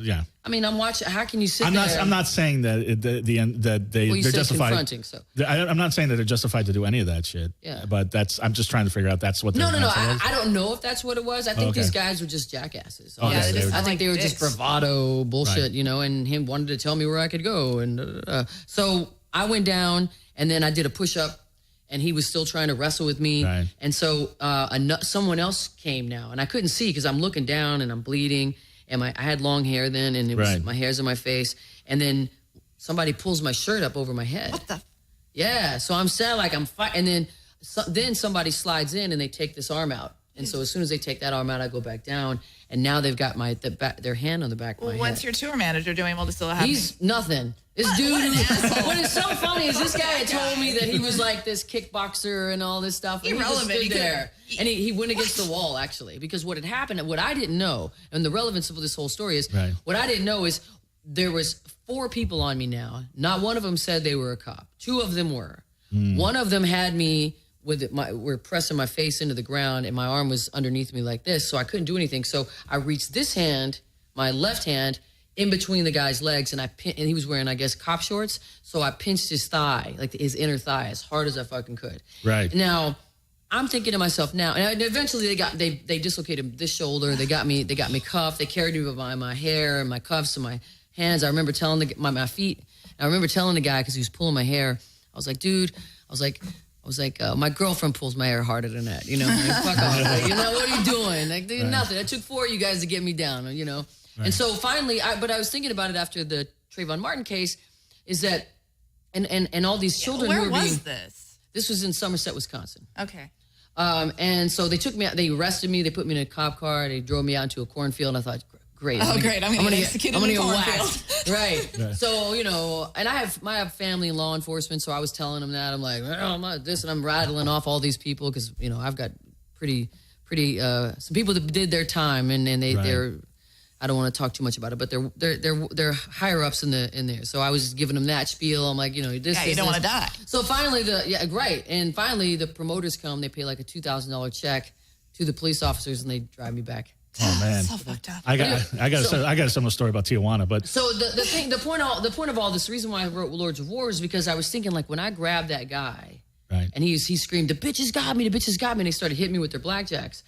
yeah. I mean, I'm watching. How can you sit there? I'm not saying that they're justified. Confronting, so. I'm not saying that they're justified to do any of that shit. Yeah. But I'm just trying to figure out that's what. No. I don't know if that's what it was. I think these guys were just jackasses. Okay. I think they were just bravado bullshit, and him wanted to tell me where I could go, and so I went down, and then I did a push-up. And he was still trying to wrestle with me. Right. And so someone else came now. And I couldn't see because I'm looking down and I'm bleeding. And I had long hair then. And it was my hair's in my face. And then somebody pulls my shirt up over my head. What the? Yeah. So I'm sad like I'm fighting. And then somebody slides in and they take this arm out. And so as soon as they take that arm out, I go back down. And now they've got their hand on the back of my head. What's your tour manager doing while this still happening? He's nothing. This dude, what is so funny is this guy had told me that he was like this kickboxer and all this stuff. And Irrelevant. He just stood there. And he went against the wall, actually. Because what had happened, what I didn't know, and the relevance of this whole story is, what I didn't know is there was 4 people on me now. Not one of them said they were a cop. 2 of them were. One of them had me we're pressing my face into the ground, and my arm was underneath me like this, so I couldn't do anything. So I reached this hand, my left hand, in between the guy's legs, and and he was wearing, I guess, cop shorts. So I pinched his thigh, like his inner thigh, as hard as I fucking could. Right. Now, I'm thinking to myself now, and eventually they dislocated this shoulder. They got me cuffed. They carried me by my hair and my cuffs and my hands. I remember telling my feet. I remember telling the guy because he was pulling my hair. I was like, dude. I was like, my girlfriend pulls my hair harder than that. Like, fuck off. Like, what are you doing? Like, nothing. It took 4 of you guys to get me down. Right. And so finally, but I was thinking about it after the Trayvon Martin case, is that, and all these children who were was this? This was in Somerset, Wisconsin. Okay. And so they took me out, they arrested me, they put me in a cop car, they drove me out into a cornfield, and I thought, great. I'm going to get executed in a cornfield. Right. Yeah. So, and I have family in law enforcement, so I was telling them that. I'm like, I'm not this, and I'm rattling off all these people because, I've got pretty some people that did their time, and they're, I don't want to talk too much about it, but they're higher ups in there. So I was giving them that spiel. I'm like, this. Yeah, you don't want to die. So finally, and finally the promoters come. They pay like a $2,000 check to the police officers, and they drive me back. Oh man, so fucked up. I got a similar story about Tijuana, but so the point of all this, the reason why I wrote Lords of War is because I was thinking, like, when I grabbed that guy, right, and he screamed, "The bitches got me! The bitches got me!" and they started hitting me with their blackjacks.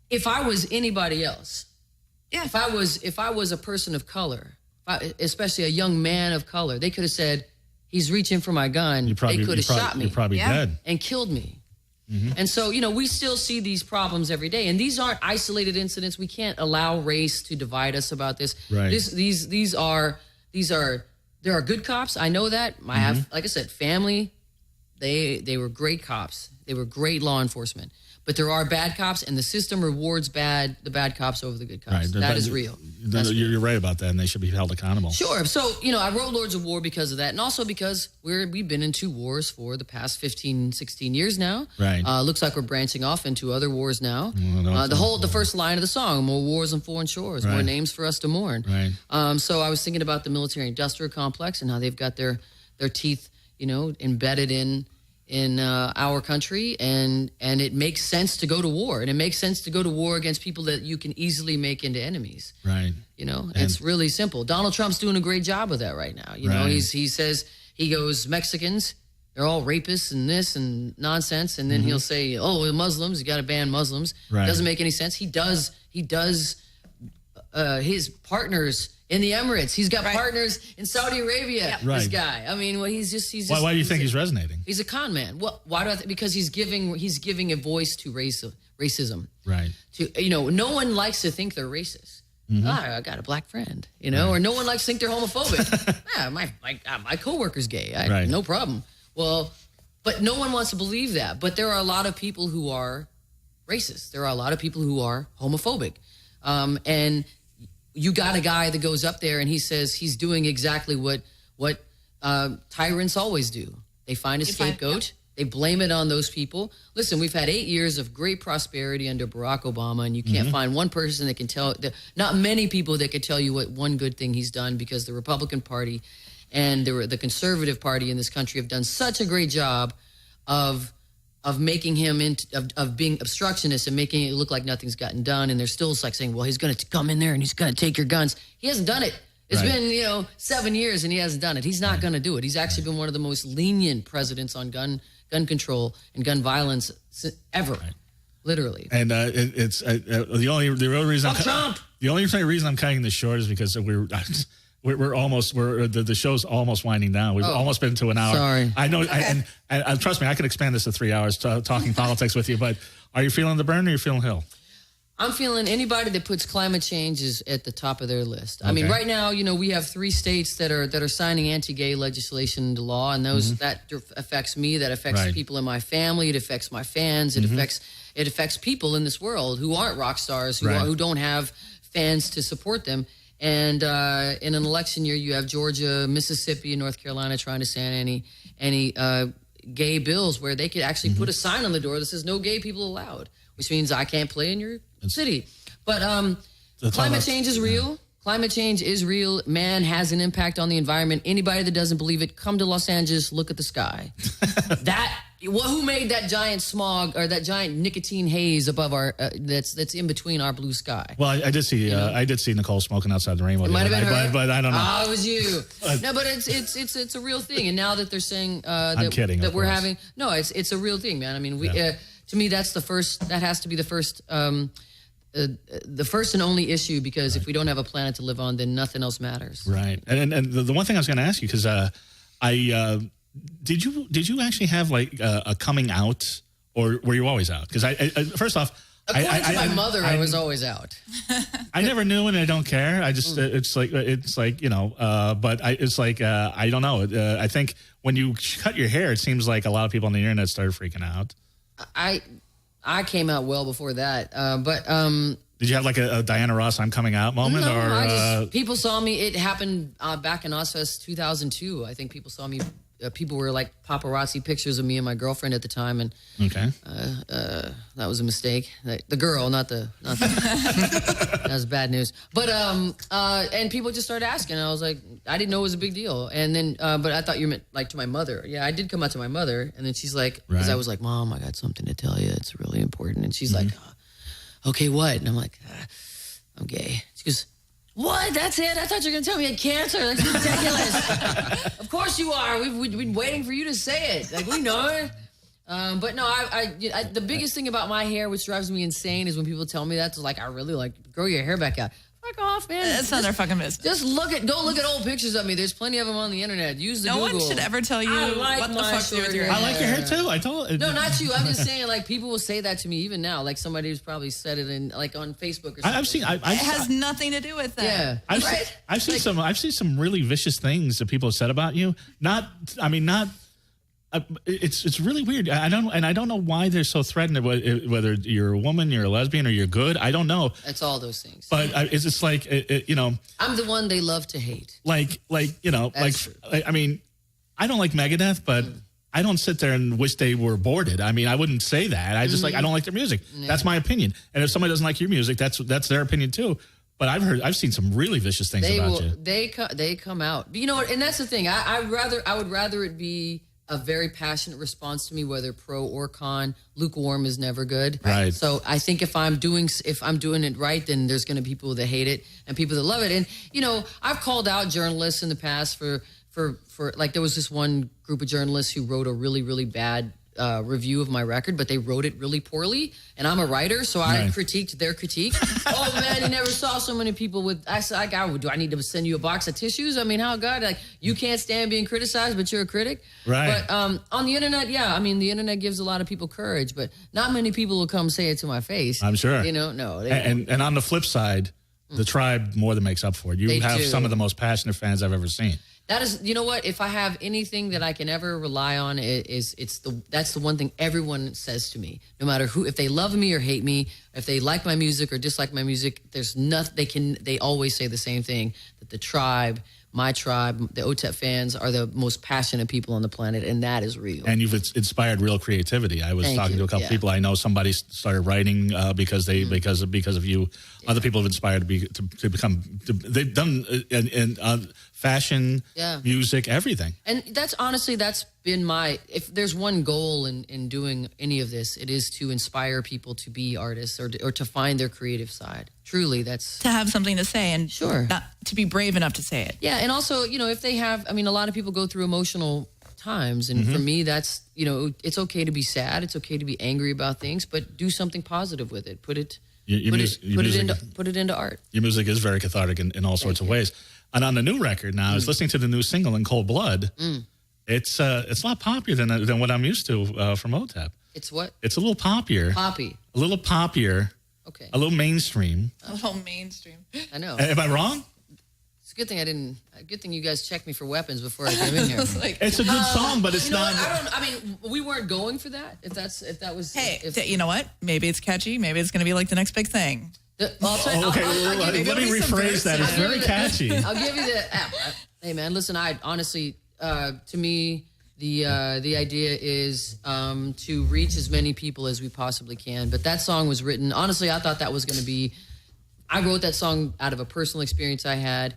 If I was anybody else, if I was a person of color, especially a young man of color, they could have said, "He's reaching for my gun." They could have shot me. You're probably dead and killed me. Mm-hmm. And so, we still see these problems every day, and these aren't isolated incidents. We can't allow race to divide us about this. Right. There are good cops. I know that. I have, like I said, family. They were great cops. They were great law enforcement. But there are bad cops, and the system rewards the bad cops over the good cops. Right. That is real. You're right about that, and they should be held accountable. Sure. So, I wrote Lords of War because of that, and also because we've been in 2 wars for the past 15, 16 years now. Right. Looks like we're branching off into other wars now. The first line of the song, more wars and foreign shores, more names for us to mourn. Right. So I was thinking about the military-industrial complex and how they've got their teeth, embedded in our country, and it makes sense to go to war, and it makes sense to go to war against people that you can easily make into enemies. Right. It's really simple. Donald Trump's doing a great job of that right now. He says, he goes, Mexicans, they're all rapists and this and nonsense, and then he'll say, oh, Muslims, you got to ban Muslims. Right. It doesn't make any sense. He does his partners in the Emirates. He's got partners in Saudi Arabia. Yep. Right. This guy. I mean, he's just. Why do you think he's resonating? He's a con man. Why do I think? Because he's giving a voice to racism. Right. No one likes to think they're racist. I got a black friend, you know, or no one likes to think they're homophobic. My coworker's gay. No problem. Well, but no one wants to believe that. But there are a lot of people who are racist. There are a lot of people who are homophobic. And you got a guy that goes up there and he says he's doing exactly what tyrants always do. They find a scapegoat. They blame it on those people. Listen, we've had 8 years of great prosperity under Barack Obama, and you can't find one person that can tell, not many people that could tell you what one good thing he's done, because the Republican Party and the conservative party in this country have done such a great job of making him of being obstructionist and making it look like nothing's gotten done. And they're still like saying, well, he's going to come in there and he's going to take your guns. He hasn't done it. It's been 7 years and he hasn't done it. He's not going to do it. He's actually been one of the most lenient presidents on gun control and gun violence ever, literally. And it's the only reason Trump. The only reason I'm cutting this short is because the show's almost winding down. We've almost been to an hour. Sorry. I know, and trust me, I could expand this to 3 hours talking politics with you. But are you feeling the burn or are you feeling Hill? I'm feeling anybody that puts climate change is at the top of their list. I mean, right now, we have 3 states that are signing anti-gay legislation into law, and those that affects me, that affects people in my family, it affects my fans, it affects people in this world who aren't rock stars, who don't have fans to support them. And in an election year, you have Georgia, Mississippi, and North Carolina trying to sign any gay bills where they could actually put a sign on the door that says no gay people allowed, which means I can't play in your city. But climate change is real. Climate change is real. Man has an impact on the environment. Anybody that doesn't believe it, come to Los Angeles, look at the sky. Who made that giant smog or that giant nicotine haze above our that's in between our blue sky? Well, I did see Nicole smoking outside the rainbow. It might have been her, but I don't know. Oh, it was you. No, but it's a real thing. And now that they're saying I'm kidding, that we're having it's a real thing, man. I mean, to me, that's the first. That has to be the first. The first and only issue, because if we don't have a planet to live on, then nothing else matters. Right. And the one thing I was going to ask you, because did you actually have like a coming out, or were you always out? Because first off, according to my mother, I was always out. I never knew, and I don't care. I just it's like but I don't know. I think when you cut your hair, it seems like a lot of people on the internet started freaking out. I came out well before that, but did you have like a Diana Ross "I'm coming out" moment? No, or people saw me. It happened back in Ozfest 2002. I think people saw me. People were like paparazzi pictures of me and my girlfriend at the time, and that was a mistake. The girl, not the that was bad news. But and people just started asking. And I was like, I didn't know it was a big deal. And then, but I thought you meant like to my mother. Yeah, I did come out to my mother, and then she's like, because I was like, Mom, I got something to tell you. It's really important. And she's like, okay, what? And I'm like, I'm gay. She goes, what? That's it? I thought you were going to tell me you had cancer. That's ridiculous. Of course you are. We've been waiting for you to say it. Like, we know it. But no, the biggest thing about my hair, which drives me insane, is when people tell me that. It's like, I really like, grow your hair back out. Fuck off, man. That's not their fucking business. Just go look at old pictures of me. There's plenty of them on the internet. Use the Google. No one should ever tell you what the fuck to do with your hair. I like your hair too. I told you. No, not you. I'm just saying, like, people will say that to me even now. Like, somebody who's probably said it in, like, on Facebook or something. It has nothing to do with that. Yeah. I've seen some really vicious things that people have said about you. It's really weird. I don't know why they're so threatened. Whether you're a woman, you're a lesbian, or you're good, I don't know. It's all those things. But it's just like I'm the one they love to hate. I don't like Megadeth, but I don't sit there and wish they were aborted. I mean, I wouldn't say that. I just I don't like their music. Yeah. That's my opinion. And if somebody doesn't like your music, that's their opinion too. But I've seen some really vicious things about you. They come out. But you know what? And that's the thing. I would rather it be a very passionate response to me, whether pro or con. Lukewarm is never good. Right. So I think if I'm doing it right, then there's going to be people that hate it and people that love it. And I've called out journalists in the past for like, there was this one group of journalists who wrote a really, really bad review of my record, but they wrote it really poorly. And I'm a writer, so I critiqued their critique. Oh man, you never saw so many people with. I said, do I need to send you a box of tissues? I mean, how God? Like, you can't stand being criticized, but you're a critic, right? But on the internet, the internet gives a lot of people courage, but not many people will come say it to my face. I'm sure. No. And on the flip side, The Tribe more than makes up for it. You have some of the most passionate fans I've ever seen. That is, you know what? If I have anything that I can ever rely on, that's the one thing everyone says to me. No matter who, if they love me or hate me, if they like my music or dislike my music, there's nothing they always say the same thing, that the Tribe, my tribe, the Otep fans are the most passionate people on the planet, and that is real. And you've inspired real creativity. I was talking to a couple people. I know somebody started writing because of you. Yeah. Other people have inspired to become. They've done in fashion, music, everything. And that's been my. If there's one goal in doing any of this, it is to inspire people to be artists or to find their creative side. Truly, that's to have something to say and sure not to be brave enough to say it. Yeah, and also, if they have, a lot of people go through emotional times, and for me, that's, it's okay to be sad, it's okay to be angry about things, but do something positive with it. Put it into art. Your music is very cathartic in all sorts of ways. And on the new record now, I was listening to the new single "In Cold Blood." It's a lot poppier than what I'm used to from Otep. It's what? It's a little poppier. Poppy. A little poppier. Okay. A little mainstream. A little mainstream. I know. Am I wrong? It's a good thing good thing you guys checked me for weapons before I came in here. It's a good song, but it's not. We weren't going for that. You know what? Maybe it's catchy. Maybe it's going to be like the next big thing. Let me rephrase that. It's very catchy. I'll give you the. Hey man, listen. I honestly, to me, the idea is to reach as many people as we possibly can. But that song was written. Honestly, I thought that was going to be. I wrote that song out of a personal experience I had.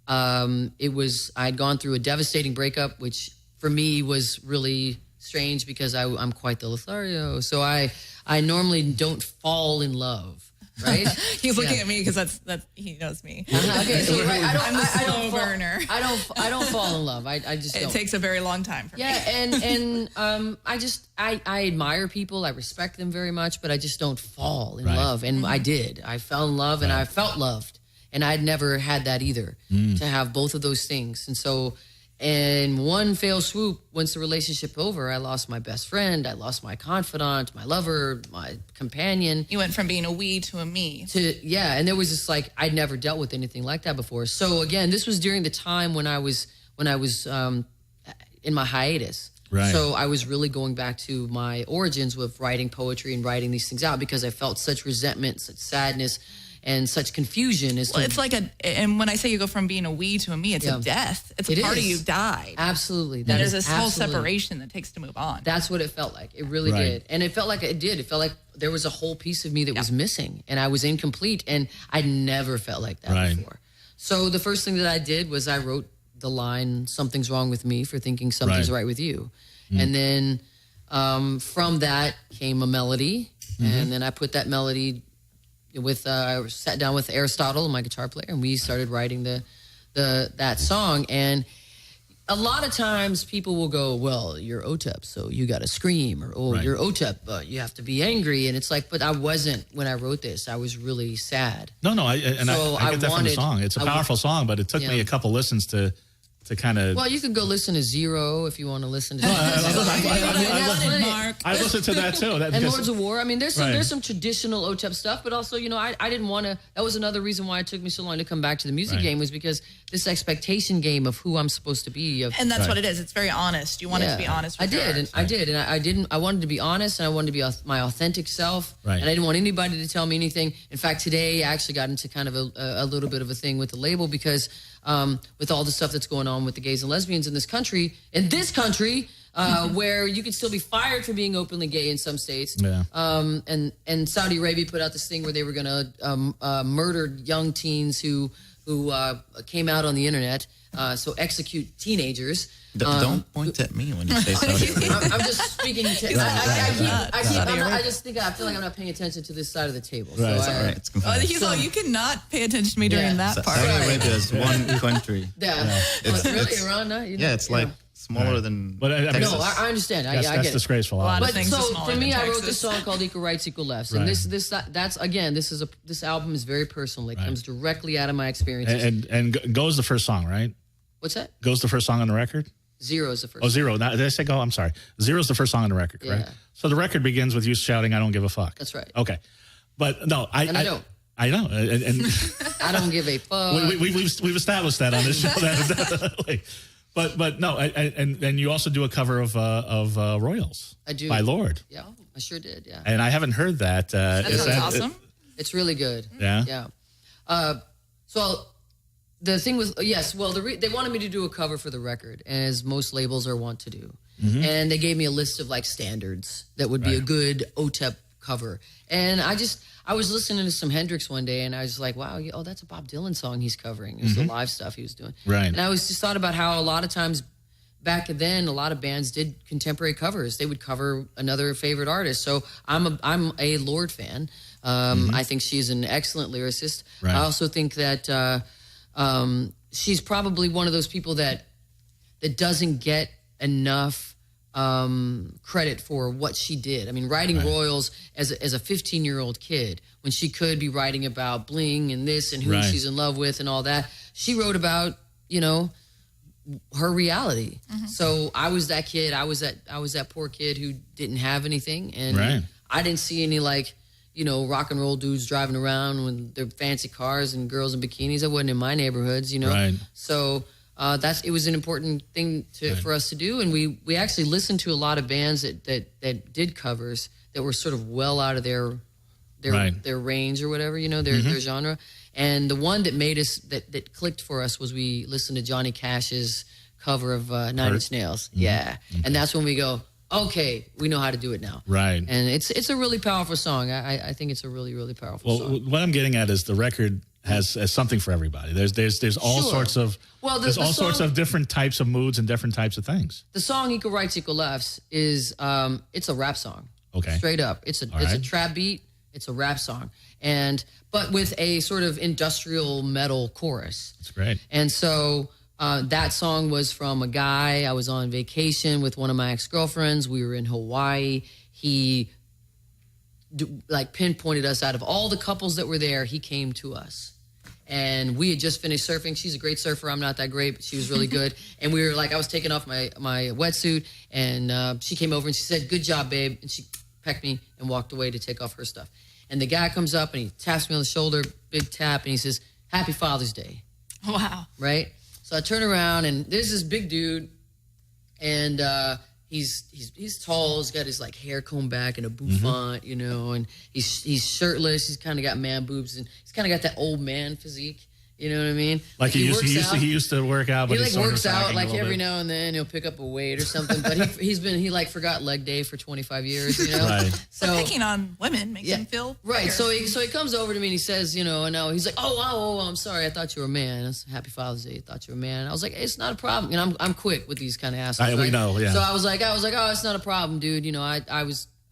I'd gone through a devastating breakup, which for me was really strange because I'm quite the Lothario. So I normally don't fall in love. Right? He's looking at me because that's he knows me. Okay, so I'm the slow burner. I don't fall in love. I just don't. It takes a very long time for me. Yeah, and I admire people. I respect them very much, but I just don't fall in love. And I did. I fell in love and I felt loved. And I'd never had that either, to have both of those things. And so in one fell swoop, once the relationship over, I lost my best friend, I lost my confidant, my lover, my companion. You went from being a we to a me. And there was this I'd never dealt with anything like that before. So again, this was during the time when I was in my hiatus. Right. So I was really going back to my origins with writing poetry and writing these things out because I felt such resentment, such sadness, and such confusion. And when I say you go from being a we to a me, it's a death. It's a part of you died. Absolutely. There's this whole separation that takes to move on. That's what it felt like. It really did. And it felt like it did. It felt like there was a whole piece of me that was missing and I was incomplete, and I'd never felt like that before. So the first thing that I did was I wrote the line, "Something's wrong with me for thinking something's right with you." And then from that came a melody, and then I put that melody I sat down with Aristotle, my guitar player, and we started writing that song. And a lot of times people will go, "Well, you're Otep, so you got to scream," or "You're Otep, you have to be angry." And it's but I wasn't when I wrote this. I was really sad. No, I get that from the song. It's a powerful song, but it took me a couple listens to kind of. Well, you can go listen to Zero if you want to listen to. I listened to that too. And Lords of War. There's some traditional Otep stuff, but also I didn't want to. That was another reason why it took me so long to come back to the music game, was because this expectation game of who I'm supposed to be. And that's what it is. It's very honest. You wanted to be honest. With I did. I wanted to be honest, and I wanted to be my authentic self. Right. And I didn't want anybody to tell me anything. In fact, today I actually got into kind of a little bit of a thing with the label because. With all the stuff that's going on with the gays and lesbians in this country, where you can still be fired for being openly gay in some states. Yeah. And Saudi Arabia put out this thing where they were going to murder young teens who came out on the internet, so execute teenagers. Don't point at me when you say Saudi Arabia. I'm just speaking to. I feel like I'm not paying attention to this side of the table. Right. So it's all right. He's you cannot pay attention to me during that part. Saudi Arabia is one country. It's really Iran, no? It's smaller than Texas. No, I understand. I get that's it. disgraceful. But so for me, I wrote this song called "Equal Rights, Equal Lefts," and this album is very personal. It comes directly out of my experiences. And Go's the first song, right? What's that? Go's the first song on the record? Zero is the first. Oh, Zero. Did I say Go? I'm sorry. Zero is the first song on the record, correct? Yeah. So the record begins with you shouting, "I don't give a fuck." That's right. Okay. But no, I don't. I know. And I don't give a fuck. We've established that on this show. Definitely. But no, and you also do a cover of Royals. I do. By Lorde. Yeah, I sure did. Yeah. And I haven't heard that. That sounds awesome. It's really good. Yeah. Yeah. So the thing was, they wanted me to do a cover for the record, as most labels are wont to do. Mm-hmm. And they gave me a list of like standards that would be a good Otep cover. And I was listening to some Hendrix one day, and I was like, wow, that's a Bob Dylan song he's covering. It was the live stuff he was doing. Right. And I was just thought about how a lot of times back then, a lot of bands did contemporary covers. They would cover another favorite artist. So I'm a Lorde fan. I think she's an excellent lyricist. Right. I also think that she's probably one of those people that doesn't get enough credit for what she did. I mean, writing Royals as a 15-year-old kid, when she could be writing about bling and this and who she's in love with and all that, she wrote about, her reality. Mm-hmm. So I was that kid. I was that poor kid who didn't have anything, and I didn't see any rock and roll dudes driving around with their fancy cars and girls in bikinis. That wasn't in my neighborhoods, Right. So it was an important thing for us to do, and we actually listened to a lot of bands that did covers that were sort of well out of their range or whatever, their genre. And the one that made us that clicked for us was we listened to Johnny Cash's cover of Nine Inch Nails. Mm-hmm. Yeah, and that's when we go, okay, we know how to do it now. Right. And it's a really powerful song. I think it's a really, really powerful song. Well, what I'm getting at is the record has something for everybody. There's all sorts of sorts of different types of moods and different types of things. The song Equal Rights, Equal Lefts is it's a rap song. Okay. Straight up. It's a trap beat. It's a rap song. But with a sort of industrial metal chorus. That's great. And so that song was from a guy. I was on vacation with one of my ex-girlfriends. We were in Hawaii. He pinpointed us out of all the couples that were there. He came to us. And we had just finished surfing. She's a great surfer. I'm not that great, but she was really good. And we were I was taking off my wetsuit, and she came over and she said, "Good job, babe." And she pecked me and walked away to take off her stuff. And the guy comes up and he taps me on the shoulder, big tap, and he says, "Happy Father's Day." Wow. Right? So I turn around, and there's this big dude, and he's tall. He's got his hair combed back and a bouffant, and he's shirtless. He's kind of got man boobs, and he's kind of got that old man physique. You know what I mean? He used to work out, but he works out every now and then. He'll pick up a weight or something. But he forgot leg day for 25 years. Right. So but picking on women makes him feel right. Bigger. So he comes over to me and he says, and now he's like, oh, I'm sorry, I thought you were a man. Happy Father's Day. I thought you were a man. I was like, it's not a problem. And I'm quick with these kind of assholes. We know, yeah. So I was like, oh, it's not a problem, dude.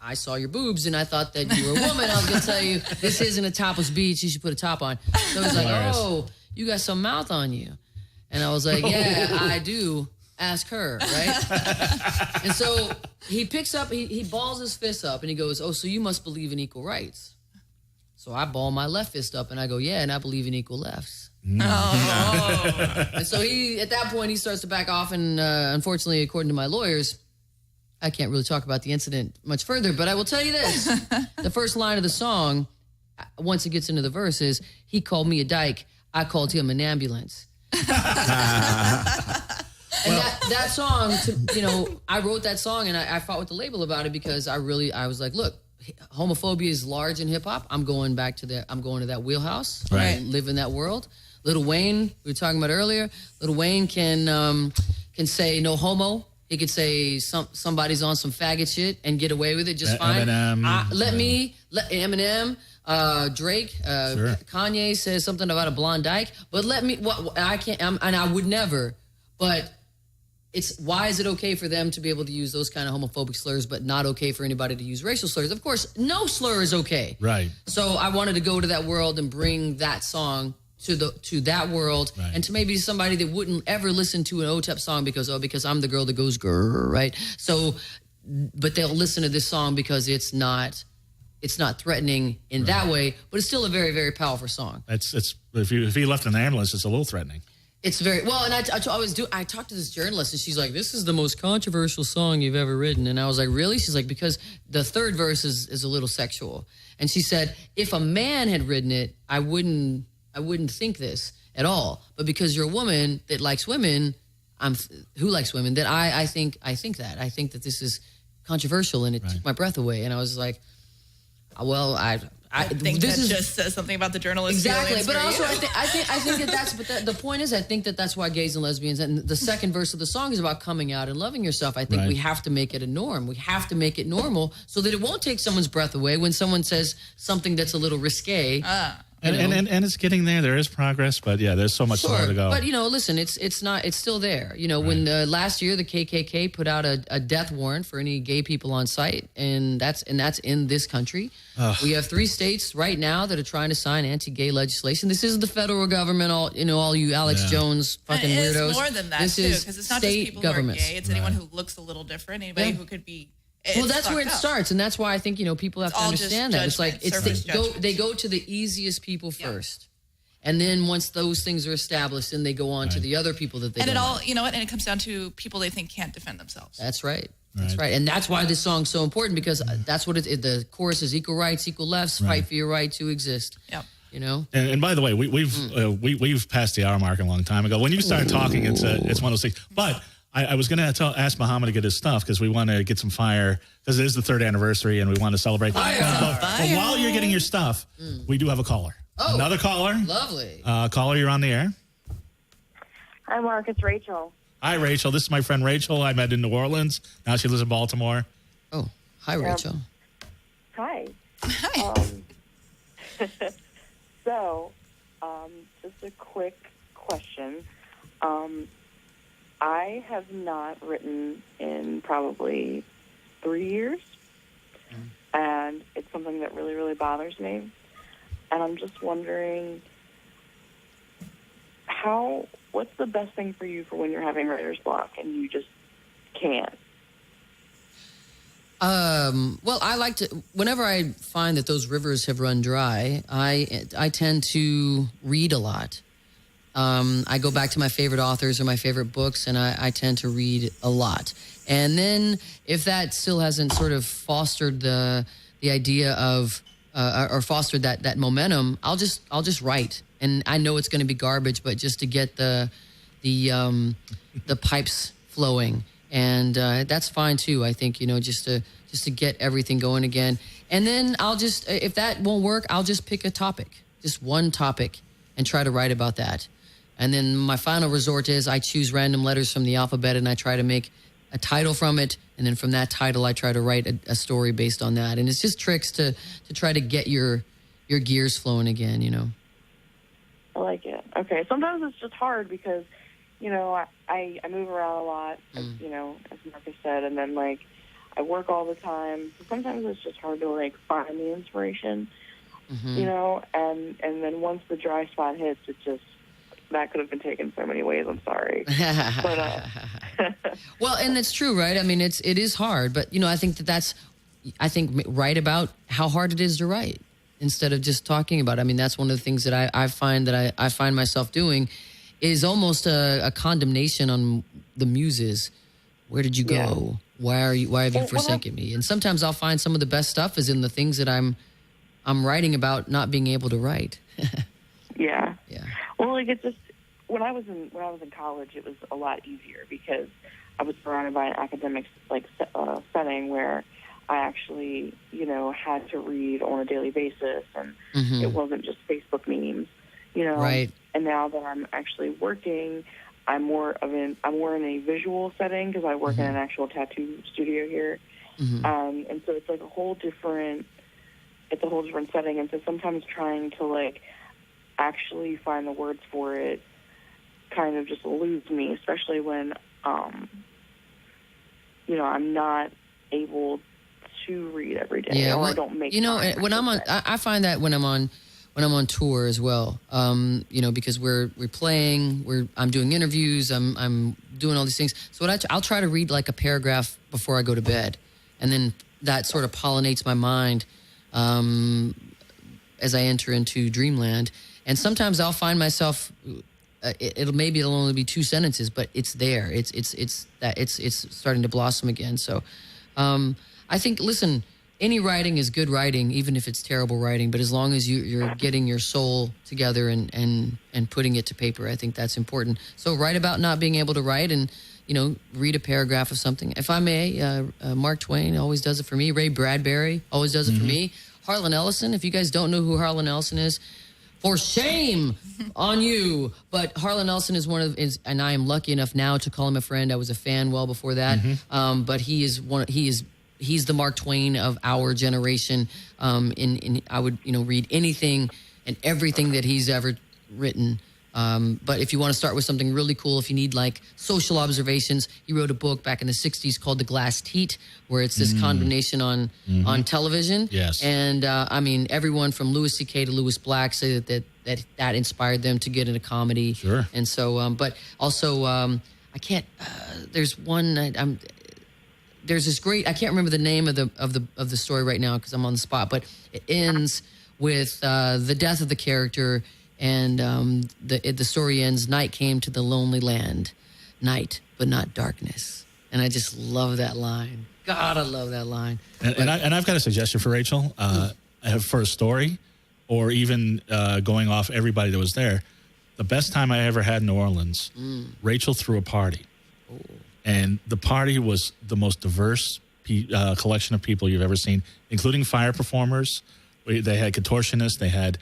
I saw your boobs and I thought that you were a woman. I was going to tell you, this isn't a topless beach. You should put a top on. So he's like, oh, you got some mouth on you. And I was like, yeah, I do. Ask her, right? And so he picks up, he balls his fist up and he goes, oh, so you must believe in equal rights. So I ball my left fist up and I go, yeah, and I believe in equal lefts. Oh. And so at that point, he starts to back off. And unfortunately, according to my lawyers, I can't really talk about the incident much further, but I will tell you this. The first line of the song, once it gets into the verse, is, he called me a dyke. I called him an ambulance. And that song, I wrote that song and I fought with the label about it because I was like, look, homophobia is large in hip hop. I'm going to that wheelhouse. Right. Live in that world. Lil Wayne, we were talking about earlier. Lil Wayne can say no homo. He could say somebody's on some faggot shit and get away with it just fine. Eminem. Eminem. Drake, sure. Kanye says something about a blonde dyke, but I can't, and I would never, but why is it okay for them to be able to use those kind of homophobic slurs, but not okay for anybody to use racial slurs? Of course, no slur is okay. Right. So I wanted to go to that world and bring that song to that world, right. And to maybe somebody that wouldn't ever listen to an Otep song because I'm the girl that goes grrr, right? So, but they'll listen to this song because it's not threatening in that way, but it's still a very, very powerful song. If he left in the ambulance, it's a little threatening. It's very well, and I talked to this journalist, and she's like, "This is the most controversial song you've ever written," and I was like, "Really?" She's like, "Because the third verse is a little sexual," and she said, "If a man had written it, I wouldn't I wouldn't think this at all. But because you're a woman that likes women, who likes women, that I think that this is controversial, and it took my breath away. And I was like, well, I think this that just says something about the journalist. Exactly, but also I think that that's. But the point is, I think that that's why gays and lesbians. And the second verse of the song is about coming out and loving yourself. I think we have to make it a norm. We have to make it normal so that it won't take someone's breath away when someone says something that's a little risque. And it's getting there. There is progress, but yeah, there's so much more to go. But listen, it's still there. When last year the KKK put out a death warrant for any gay people on site, and that's in this country. We have 3 states right now that are trying to sign anti-gay legislation. This isn't the federal government. All you Alex Jones fucking weirdos. It's more than that this too, is because it's not state just people governments. who are gay. It's anyone who looks a little different. Anybody who could be. Well, that's where it starts, and that's why I think people have to understand that. It's like they go to the easiest people first, and then once those things are established, then they go on to the other people that they. And it all, like. And it comes down to people they think can't defend themselves. That's right. That's right, and that's why this song's so important, because that's what the chorus is: equal rights, equal lefts, fight for your right to exist. Yeah. And by the way, we've passed the hour mark a long time ago. When you start talking, it's one of those things, but. I was going to ask Muhammad to get his stuff because we want to get some fire because it is the 3rd anniversary and we want to celebrate. But while you're getting your stuff, we do have a caller. Oh, another caller. Lovely. Caller, you're on the air. Hi, Mark. It's Rachel. Hi, Rachel. This is my friend Rachel. I met in New Orleans. Now she lives in Baltimore. Oh, hi, Rachel. Hi. Hi. So, just a quick question. I have not written in probably 3 years, and it's something that really, really bothers me. And I'm just wondering, what's the best thing for you for when you're having writer's block and you just can't? Well, I like to, whenever I find that those rivers have run dry, I tend to read a lot. I go back to my favorite authors or my favorite books, and I tend to read a lot. And then if that still hasn't sort of fostered the idea of or fostered that momentum, I'll just write. And I know it's going to be garbage, but just to get the pipes flowing, and that's fine too. I think just to get everything going again. And then I'll just, if that won't work, I'll just pick a topic, just one topic, and try to write about that. And then my final resort is I choose random letters from the alphabet and I try to make a title from it. And then from that title, I try to write a story based on that. And it's just tricks to try to get your gears flowing again, I like it. Okay. Sometimes it's just hard because, I move around a lot, as Marcus said, and then I work all the time. So sometimes it's just hard to find the inspiration, and then once the dry spot hits, it just, that could have been taken so many ways. I'm sorry. But, well, and it's true, right? I mean, it is hard, but I think write about how hard it is to write instead of just talking about it. I mean, that's one of the things that I find that I find myself doing is almost a condemnation on the muses. Where did you go? Yeah. Why have you forsaken me? And sometimes I'll find some of the best stuff is in the things that I'm writing about not being able to write. Yeah. Yeah. Well, it's just when I was in college, it was a lot easier because I was surrounded by an academic setting where I actually had to read on a daily basis, and it wasn't just Facebook memes, Right. And now that I'm actually working, I'm more in a visual setting because I work in an actual tattoo studio here, and so it's a whole different setting, and so sometimes trying to actually find the words for it kind of just eludes me, especially when I'm not able to read every day, or I don't make time when I'm on, I find that when I'm on tour as well, because we're playing, I'm doing interviews, I'm doing all these things. So I'll try to read a paragraph before I go to bed, and then that sort of pollinates my mind as I enter into dreamland. And sometimes I'll find myself, it'll only be 2 sentences, but it's there. It's starting to blossom again. So I think, listen, any writing is good writing, even if it's terrible writing. But as long as you're getting your soul together and putting it to paper, I think that's important. So write about not being able to write, and read a paragraph of something. If I may, Mark Twain always does it for me. Ray Bradbury always does it for me. Harlan Ellison. If you guys don't know who Harlan Ellison is, for shame on you. But Harlan Ellison is and I am lucky enough now to call him a friend. I was a fan well before that. But he's the Mark Twain of our generation. I would read anything and everything that he's ever written. But if you want to start with something really cool, if you need like social observations, he wrote a book back in the 60s called The Glass Teat, where it's this condemnation on television. Yes. And everyone from Louis C.K. to Louis Black say that inspired them to get into comedy. Sure. And so, but also, I can't. There's one. There's this great. I can't remember the name of the story right now because I'm on the spot. But it ends with the death of the character. And the story ends, night came to the lonely land. Night, but not darkness. And I just love that line. God, I love that line. And I've got a suggestion for Rachel for a story, or even going off everybody that was there. The best time I ever had in New Orleans, Rachel threw a party. Oh. And the party was the most diverse collection of people you've ever seen, including fire performers. They had contortionists. They had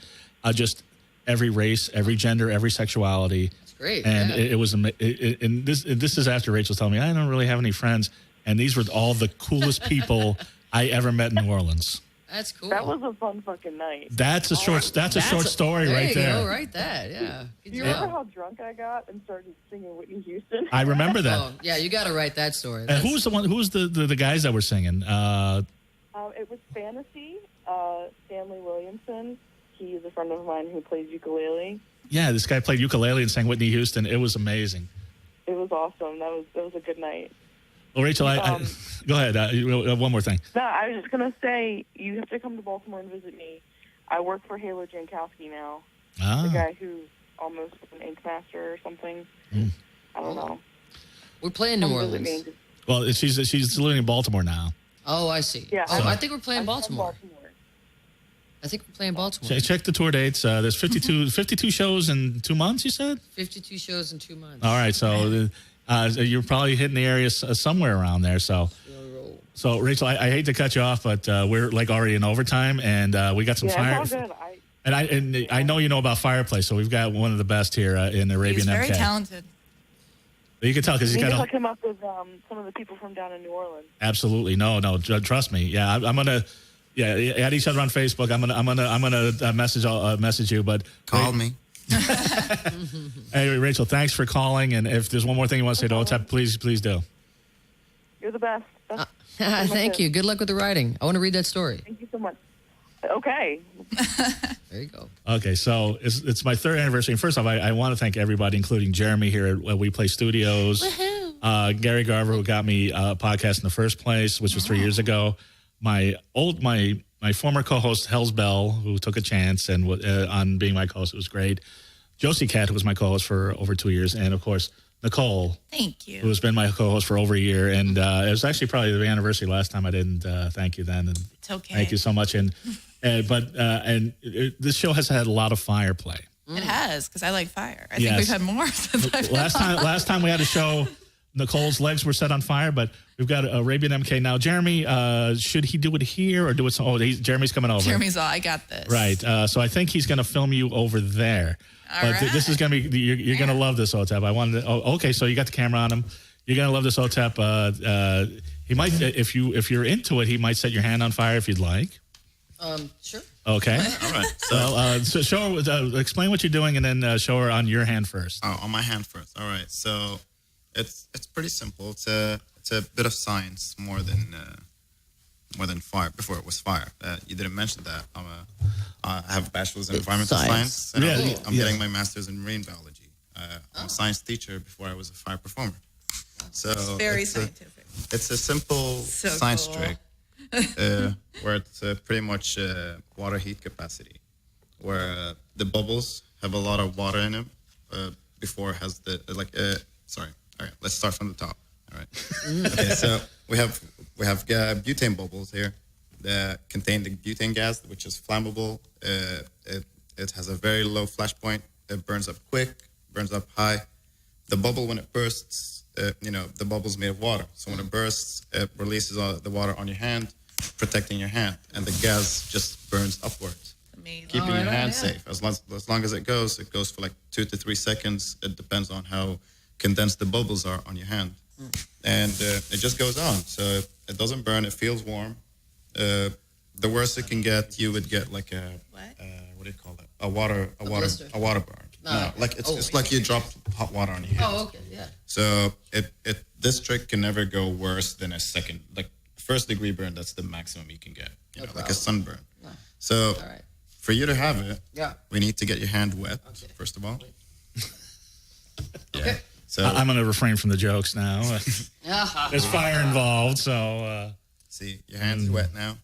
just every race, every gender, every sexuality. That's great. And it was, and this is after Rachel's telling me, I don't really have any friends. And these were all the coolest people I ever met in New Orleans. That's cool. That was a fun fucking night. That's a short story right there. There you go, write that, yeah. Do you remember how drunk I got and started singing Whitney Houston? I remember that. Oh, yeah, you got to write that story. And who was the one? Who was the guys that were singing? It was Fantasy. Stanley Williamson. He's a friend of mine who plays ukulele. Yeah, this guy played ukulele and sang Whitney Houston. It was amazing. It was awesome. That was a good night. Well, Rachel, go ahead. One more thing. No, I was just going to say, you have to come to Baltimore and visit me. I work for Halo Jankowski now. The guy who's almost an Ink Master or something. I don't know. We're playing New Orleans. Well, she's living in Baltimore now. Oh, I see. Yeah, I think we're playing Baltimore. I think we're playing Baltimore. Check the tour dates. There's 52 shows in 2 months, you said? 52 shows in 2 months. All right, so you're probably hitting the area somewhere around there. So Rachel, I hate to cut you off, but we're like already in overtime, and we got some fire. It's all good. And I know you know about Fireplace, so we've got one of the best here in Arabian MK. He's very talented. You can tell because he's got. Hook him up with some of the people from down in New Orleans. Absolutely, no, trust me. Yeah, I'm gonna. Yeah, add each other on Facebook. I'm gonna message you, but call me. Anyway, Rachel, thanks for calling. And if there's one more thing you want to say to Otep, please do. You're the best. Thank you. Good luck with the writing. I want to read that story. Thank you so much. Okay. There you go. Okay, so it's my third anniversary. And first off, I want to thank everybody, including Jeremy here at We Play Studios, Gary Garver, who got me a podcast in the first place, which was 3 years ago. My former co-host Hell's Bell, who took a chance and on being my co-host, it was great. Josie Cat, who was my co-host for over 2 years, and of course Nicole. Thank you. Who has been my co-host for over a year, and it was actually probably the anniversary last time I didn't thank you then. And it's okay. Thank you so much. And this show has had a lot of fire play. It has, because I like fire. I think we've had more since I've last time we had a show. Nicole's legs were set on fire, but we've got Arabian MK now. Jeremy, should he do it here or do it? Jeremy's coming over. Jeremy's all, I got this. Right. So I think he's going to film you over there. This is going to be, you're going to love this, Otep. I wanted to, okay, so you got the camera on him. You're going to love this, Otep. He might, if you're into it, he might set your hand on fire if you'd like. Sure. Okay. All right. So show her, explain what you're doing and then show her on your hand first. Oh, on my hand first. All right. So it's pretty simple. It's a bit of science more than fire. Before it was fire. You didn't mention that. I have a bachelor's in environmental science. And I'm getting my master's in marine biology. I'm a science teacher before I was a fire performer. So it's very scientific. It's a simple science trick where it's pretty much water heat capacity, where the bubbles have a lot of water in them before it has sorry. All right, let's start from the top. All right. Okay, so we have butane bubbles here. contain the butane gas, which is flammable. It has a very low flash point. It burns up quick, burns up high. The bubble, when it bursts, the bubble's made of water. So when it bursts, it releases all the water on your hand, protecting your hand, and the gas just burns upwards, keeping your hand safe. As long as it goes for like 2 to 3 seconds. It depends on how condensed the bubbles are on your hand, and it just goes on. So it doesn't burn. It feels warm. The worst it can get, you would get like a what do you call it? A water burn. No, like it's like you drop hot water on your hand. Oh, okay, yeah. So this trick can never go worse than a second, like first degree burn. That's the maximum you can get. Like a sunburn. No. So for you to have it, we need to get your hand wet first of all. Okay. So I'm going to refrain from the jokes now. There's fire involved, so. See, your hand's wet now.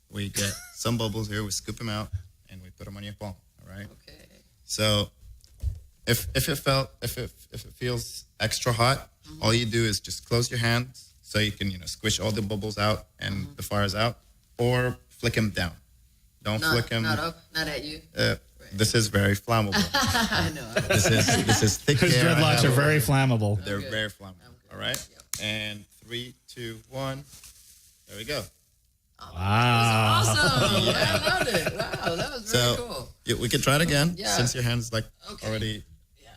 We get some bubbles here. We scoop them out and we put them on your palm. All right. Okay. So if it feels extra hot, all you do is just close your hand so you can Mm-hmm. squish all the bubbles out and the fire's out, or flick them down. Don't flick them. Not up, not at you. This is very flammable. I know. This is thick His hair. dreadlocks are very flammable. They're very flammable. All right. And 3, 2, 1. There we go. Wow. Awesome. Yeah, I loved it. Wow, that was very cool. We can try it again since your hand's Okay. already. Yeah.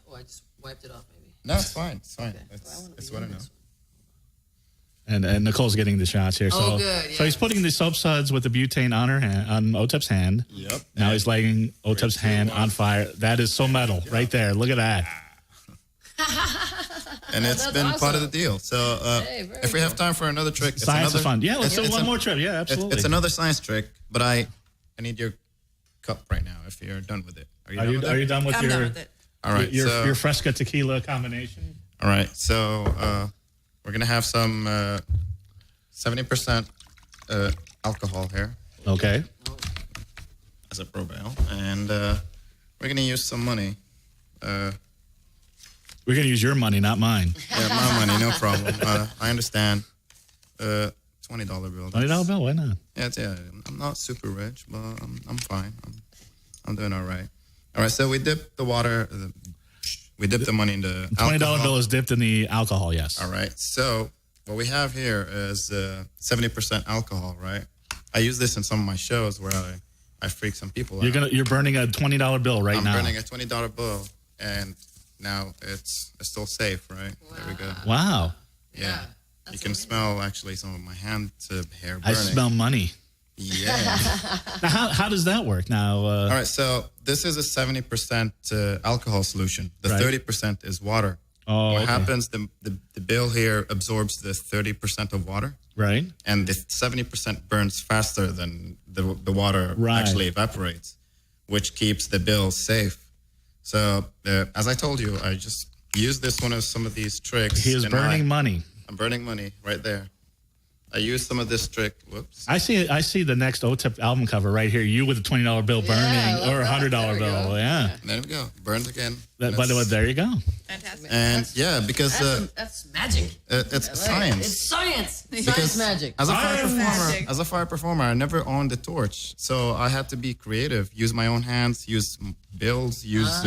Oh, I just wiped it off, maybe. No, it's fine. It's fine. Okay. It's what I know. And Nicole's getting the shots here. So, good. Yeah. So he's putting the soap suds with the butane on Otep's hand. Yep. Now he's lighting Otep's hand on fire. That is so metal right there. Look at that. And it's been part of the deal. So if we have time for another trick, Science is fun. Yeah, let's do one more trip. Yeah, absolutely. It's another science trick, but I need your cup right now if you're done with it. Are you done with I'm done with it. All right. Your Fresca tequila combination? All right. So we're going to have some 70% alcohol here Okay. as a pro bail. And we're going to use some money. We're going to use your money, not mine. Yeah, my money, no problem. I understand. $20 bill. $20 bill? Why not? Yeah. I'm not super rich, but I'm fine. I'm doing all right. All right, so we dip the water. We dip the money in the $20 alcohol. bill is dipped in the alcohol, yes. All right, so what we have here is 70% alcohol, right? I use this in some of my shows where I freak some people out. You're burning a $20 bill right now. I'm burning a $20 bill, and now it's still safe, right? Wow. There we go. Wow. Yeah. You can smell actually some of my hand hair burning. I smell money. Yeah. Now, how does that work? Now, All right, so this is a 70% alcohol solution. The Right. 30% is water. Oh, What okay. happens, the bill here absorbs the 30% of water, right? and the 70% burns faster than the water Right. actually evaporates, which keeps the bill safe. So, as I told you, I just use this one of some of these tricks. He is burning money. I'm burning money right there. I used some of this trick. Whoops. I see the next OTEP album cover right here. You with a $20 bill burning, or a $100 bill. go. Yeah. There we go. Burns again. By the way, there you go. Fantastic. And yeah, because That's magic. it's science. It's science. Because Science magic. As Magic. a fire performer, I never owned a torch, so I had to be creative. Use my own hands. Use bills. Use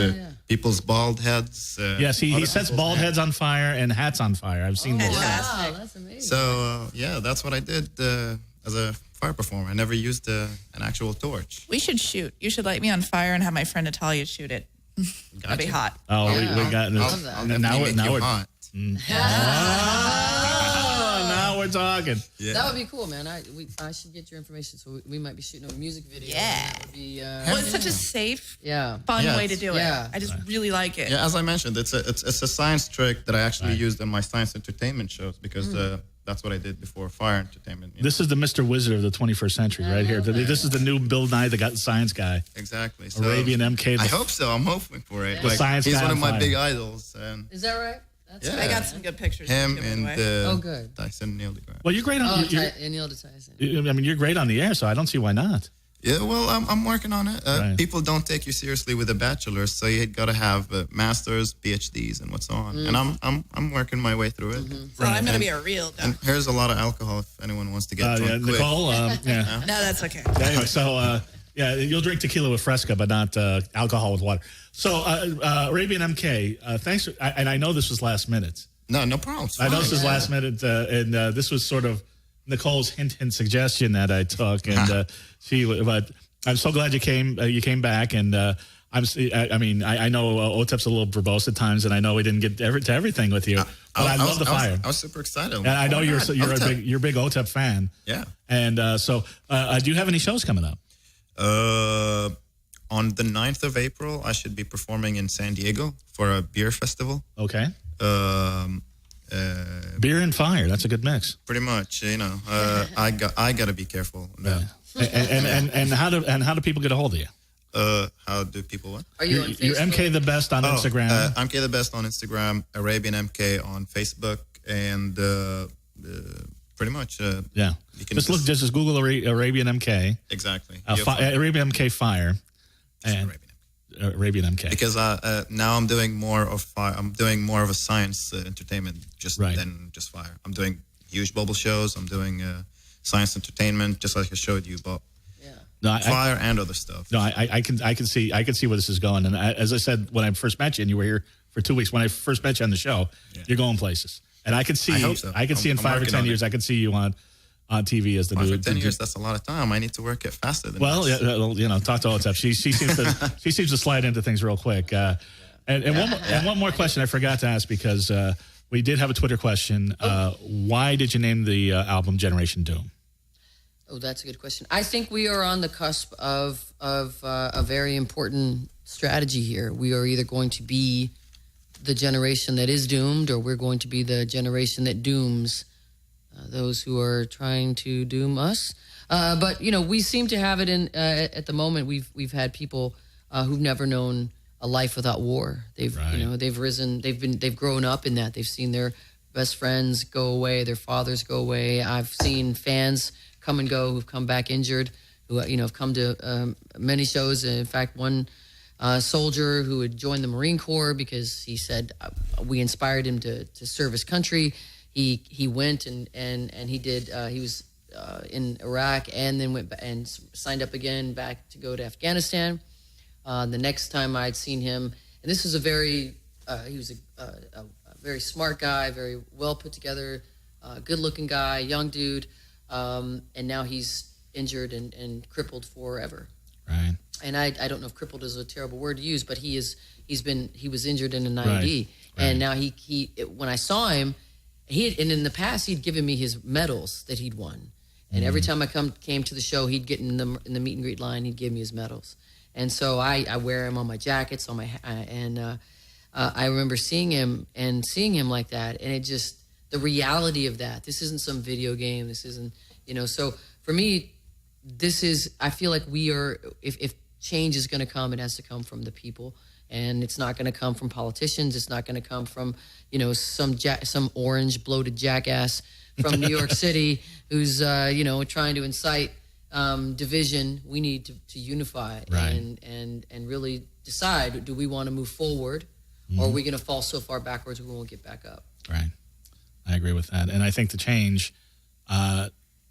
people's bald heads. Yes, he other sets people's bald hands. heads on fire and hats on fire. I've seen this. Wow, that's amazing. So yeah, that's what I did as a fire performer. I never used an actual torch. We should shoot. You should light me on fire and have my friend Natalia shoot it. That'd be hot. Oh, Yeah. we got love that. I'll now definitely we're make you hot. now we're talking. Yeah. That would be cool, man. I should get your information, so we might be shooting a music video. Yeah. That would be, Well, it's such a safe, yeah. fun Yes. way to do it. Yeah. I just really like it. Yeah, as I mentioned, it's a science trick that I actually used in my science entertainment shows because that's what I did before fire entertainment. you know. This is the Mr. Wizard of the 21st century right here. This is the new Bill Nye, the science guy. Exactly. So, Arabian MK. I hope so. I'm hoping for it. The science he's guy one on of my fire. big idols, and Is that right? That's Yeah. I got some good pictures. him to give and away. Oh, good. Tyson Neil deGrasse. Well, you're great on. Oh, Neil deGrasse Tyson. I mean, you're great on the air, so I don't see why not. Yeah, well, I'm working on it. Right. People don't take you seriously with a bachelor's, so you got to have masters, PhDs, and what's on. And I'm working my way through it. So I'm going to be a real And here's a lot of alcohol if anyone wants to get drunk quick. Nicole. Yeah. No, that's okay. Anyway, so you'll drink tequila with Fresca, but not alcohol with water. So Arabian MK, thanks. And I know this was last minute. No problem. I know this was last minute, and this was sort of Nicole's hint suggestion that I took, and but I'm so glad you came back, and I know Otep's a little verbose at times, and I know we didn't get to everything with you, but I love the fire. I was super excited. And I know you're a big Otep fan. Yeah. And so do you have any shows coming up? On the 9th of April, I should be performing in San Diego for a beer festival. Okay. Beer and fire, that's a good mix. Pretty much, I got to be careful. Yeah. and how do people get a hold of you? How do people what? Are you on Facebook? You're MK the Best on Instagram. MK the Best on Instagram, Arabian MK on Facebook, and pretty much. Yeah. You can just Google Arabian MK. Exactly. Arabian MK Fire. And Arabian MK. Because now I'm doing more of fire. I'm doing more of a science entertainment than just fire. I'm doing huge bubble shows. I'm doing science entertainment, just like I showed you, but fire and other stuff. No, I can see where this is going. And as I said when I first met you, and you were here for 2 weeks, when I first met you on the show, you're going places. And I can see. I hope so. I can see in 5 or 10 years, I can see you on TV as the new. 10 years, that's a lot of time. I need to work it faster than this. Talk to Otep. She seems to slide into things real quick. One more question I forgot to ask, because we did have a Twitter question. Why did you name the album Generation Doom? Oh, that's a good question. I think we are on the cusp of a very important strategy here. We are either going to be the generation that is doomed, or we're going to be the generation that dooms those who are trying to doom us. But we seem to have it in at the moment. We've had people who've never known a life without war. They've they've risen. They've grown up in that. They've seen their best friends go away, their fathers go away. I've seen fans come and go who've come back injured, who have come to many shows. In fact, one soldier who had joined the Marine Corps because he said we inspired him to serve his country. He went and he did. He was in Iraq and then went and signed up again back to go to Afghanistan. The next time I'd seen him, and this was he was a very smart guy, very well put together, good-looking guy, young dude, and now he's injured and crippled forever. Right. And I don't know if crippled is a terrible word to use, but he was injured in an IED, right. And now when I saw him, and in the past he'd given me his medals that he'd won, and every time I came to the show, he'd get in the meet and greet line, he'd give me his medals, and so I wear him on my jackets, on my I remember seeing him like that, and it just the reality of that. This isn't some video game. This isn't So for me, I feel like we are. If change is going to come, it has to come from the people. And it's not going to come from politicians. It's not going to come from, some orange bloated jackass from New York City who's, trying to incite division. We need to unify and really decide: do we want to move forward, or are we going to fall so far backwards we won't get back up? Right. I agree with that, and I think the change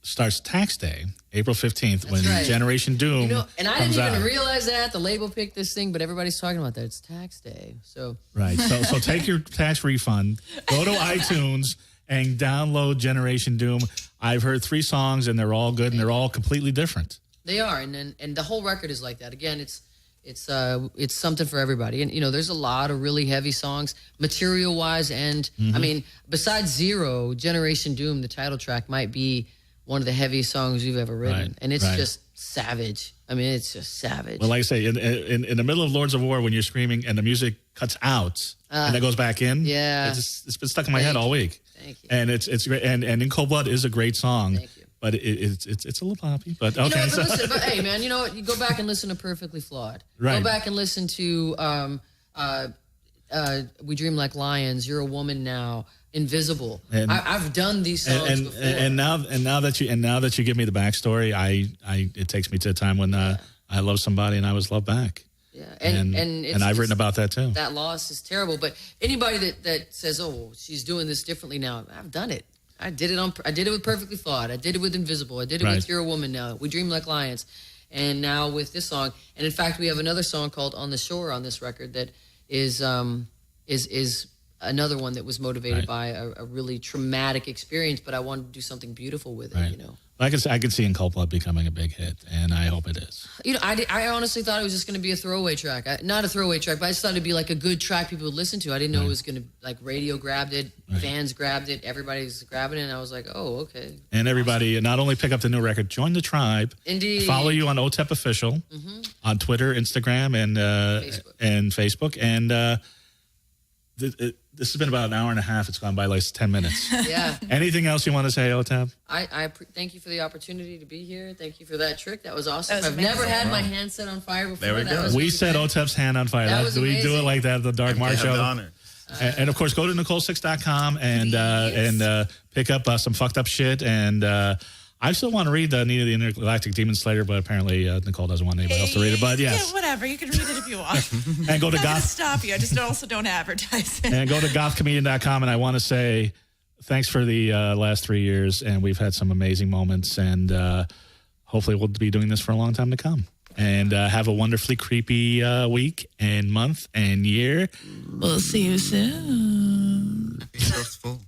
starts tax day, April 15th, when Generation Doom and I didn't even realize that the label picked this thing, but everybody's talking about that. It's tax day, so right. So take your tax refund, go to iTunes, and download Generation Doom. I've heard 3 songs, and they're all good, and they're all completely different. They are, and the whole record is like that. Again, it's something for everybody, and there's a lot of really heavy songs, material wise, and I mean, besides Zero, Generation Doom, the title track might be one of the heaviest songs you've ever written, and it's just savage. I mean, it's just savage. Well, like I say, in the middle of Lords of War, when you're screaming and the music cuts out and it goes back in, it's been stuck in my head all week. Thank you. And it's great. And In Cold Blood is a great song. Thank you. But it's a little poppy. But okay. But hey, man, you know what? You go back and listen to Perfectly Flawed. Right. Go back and listen to We Dream Like Lions. You're a Woman Now. Invisible. And- I've done these songs before. And now that you give me the backstory, it takes me to a time when I love somebody and I was loved back. Yeah, And I've written about that too. That loss is terrible. But anybody that says, "Oh, she's doing this differently now," I've done it. I did it with Perfectly Flawed. I did it with Invisible. I did it with You're a Woman Now. We Dream Like Lions. And now with this song. And in fact, we have another song called On the Shore on this record that is another one that was motivated by a really traumatic experience, but I wanted to do something beautiful with it, you know. I can see In Cold Blood becoming a big hit, and I hope it is. You know, I honestly thought it was just going to be a throwaway track. Not a throwaway track, but I just thought it'd be like a good track people would listen to. I didn't know it was going to, like, radio grabbed it, fans grabbed it, everybody's grabbing it, and I was like, oh, okay. And everybody, not only pick up the new record, join the tribe. Indeed. Follow you on Otep Official, on Twitter, Instagram, and Facebook. And this has been about an hour and a half. It's gone by like 10 minutes. Yeah. Anything else you want to say, Otep? I thank you for the opportunity to be here. Thank you for that trick. That was awesome. That was I've never had my hand set on fire before. There we go. We set Otep's hand on fire. That was we do it amazing. like that at the Dark Mark Show. The honor. And of course, go to Nicole6.com and pick up some fucked up shit. And I still want to read the Nina the Intergalactic Demon Slayer, but apparently Nicole doesn't want anybody else to read it. But yes, Yeah, whatever. You can read it if you want. and go to I'm not gonna Goth. stop you. I just also don't advertise it. And go to gothcomedian.com. And I want to say thanks for the last 3 years. And we've had some amazing moments. And hopefully we'll be doing this for a long time to come. And have a wonderfully creepy week and month and year. We'll see you soon. It's so full.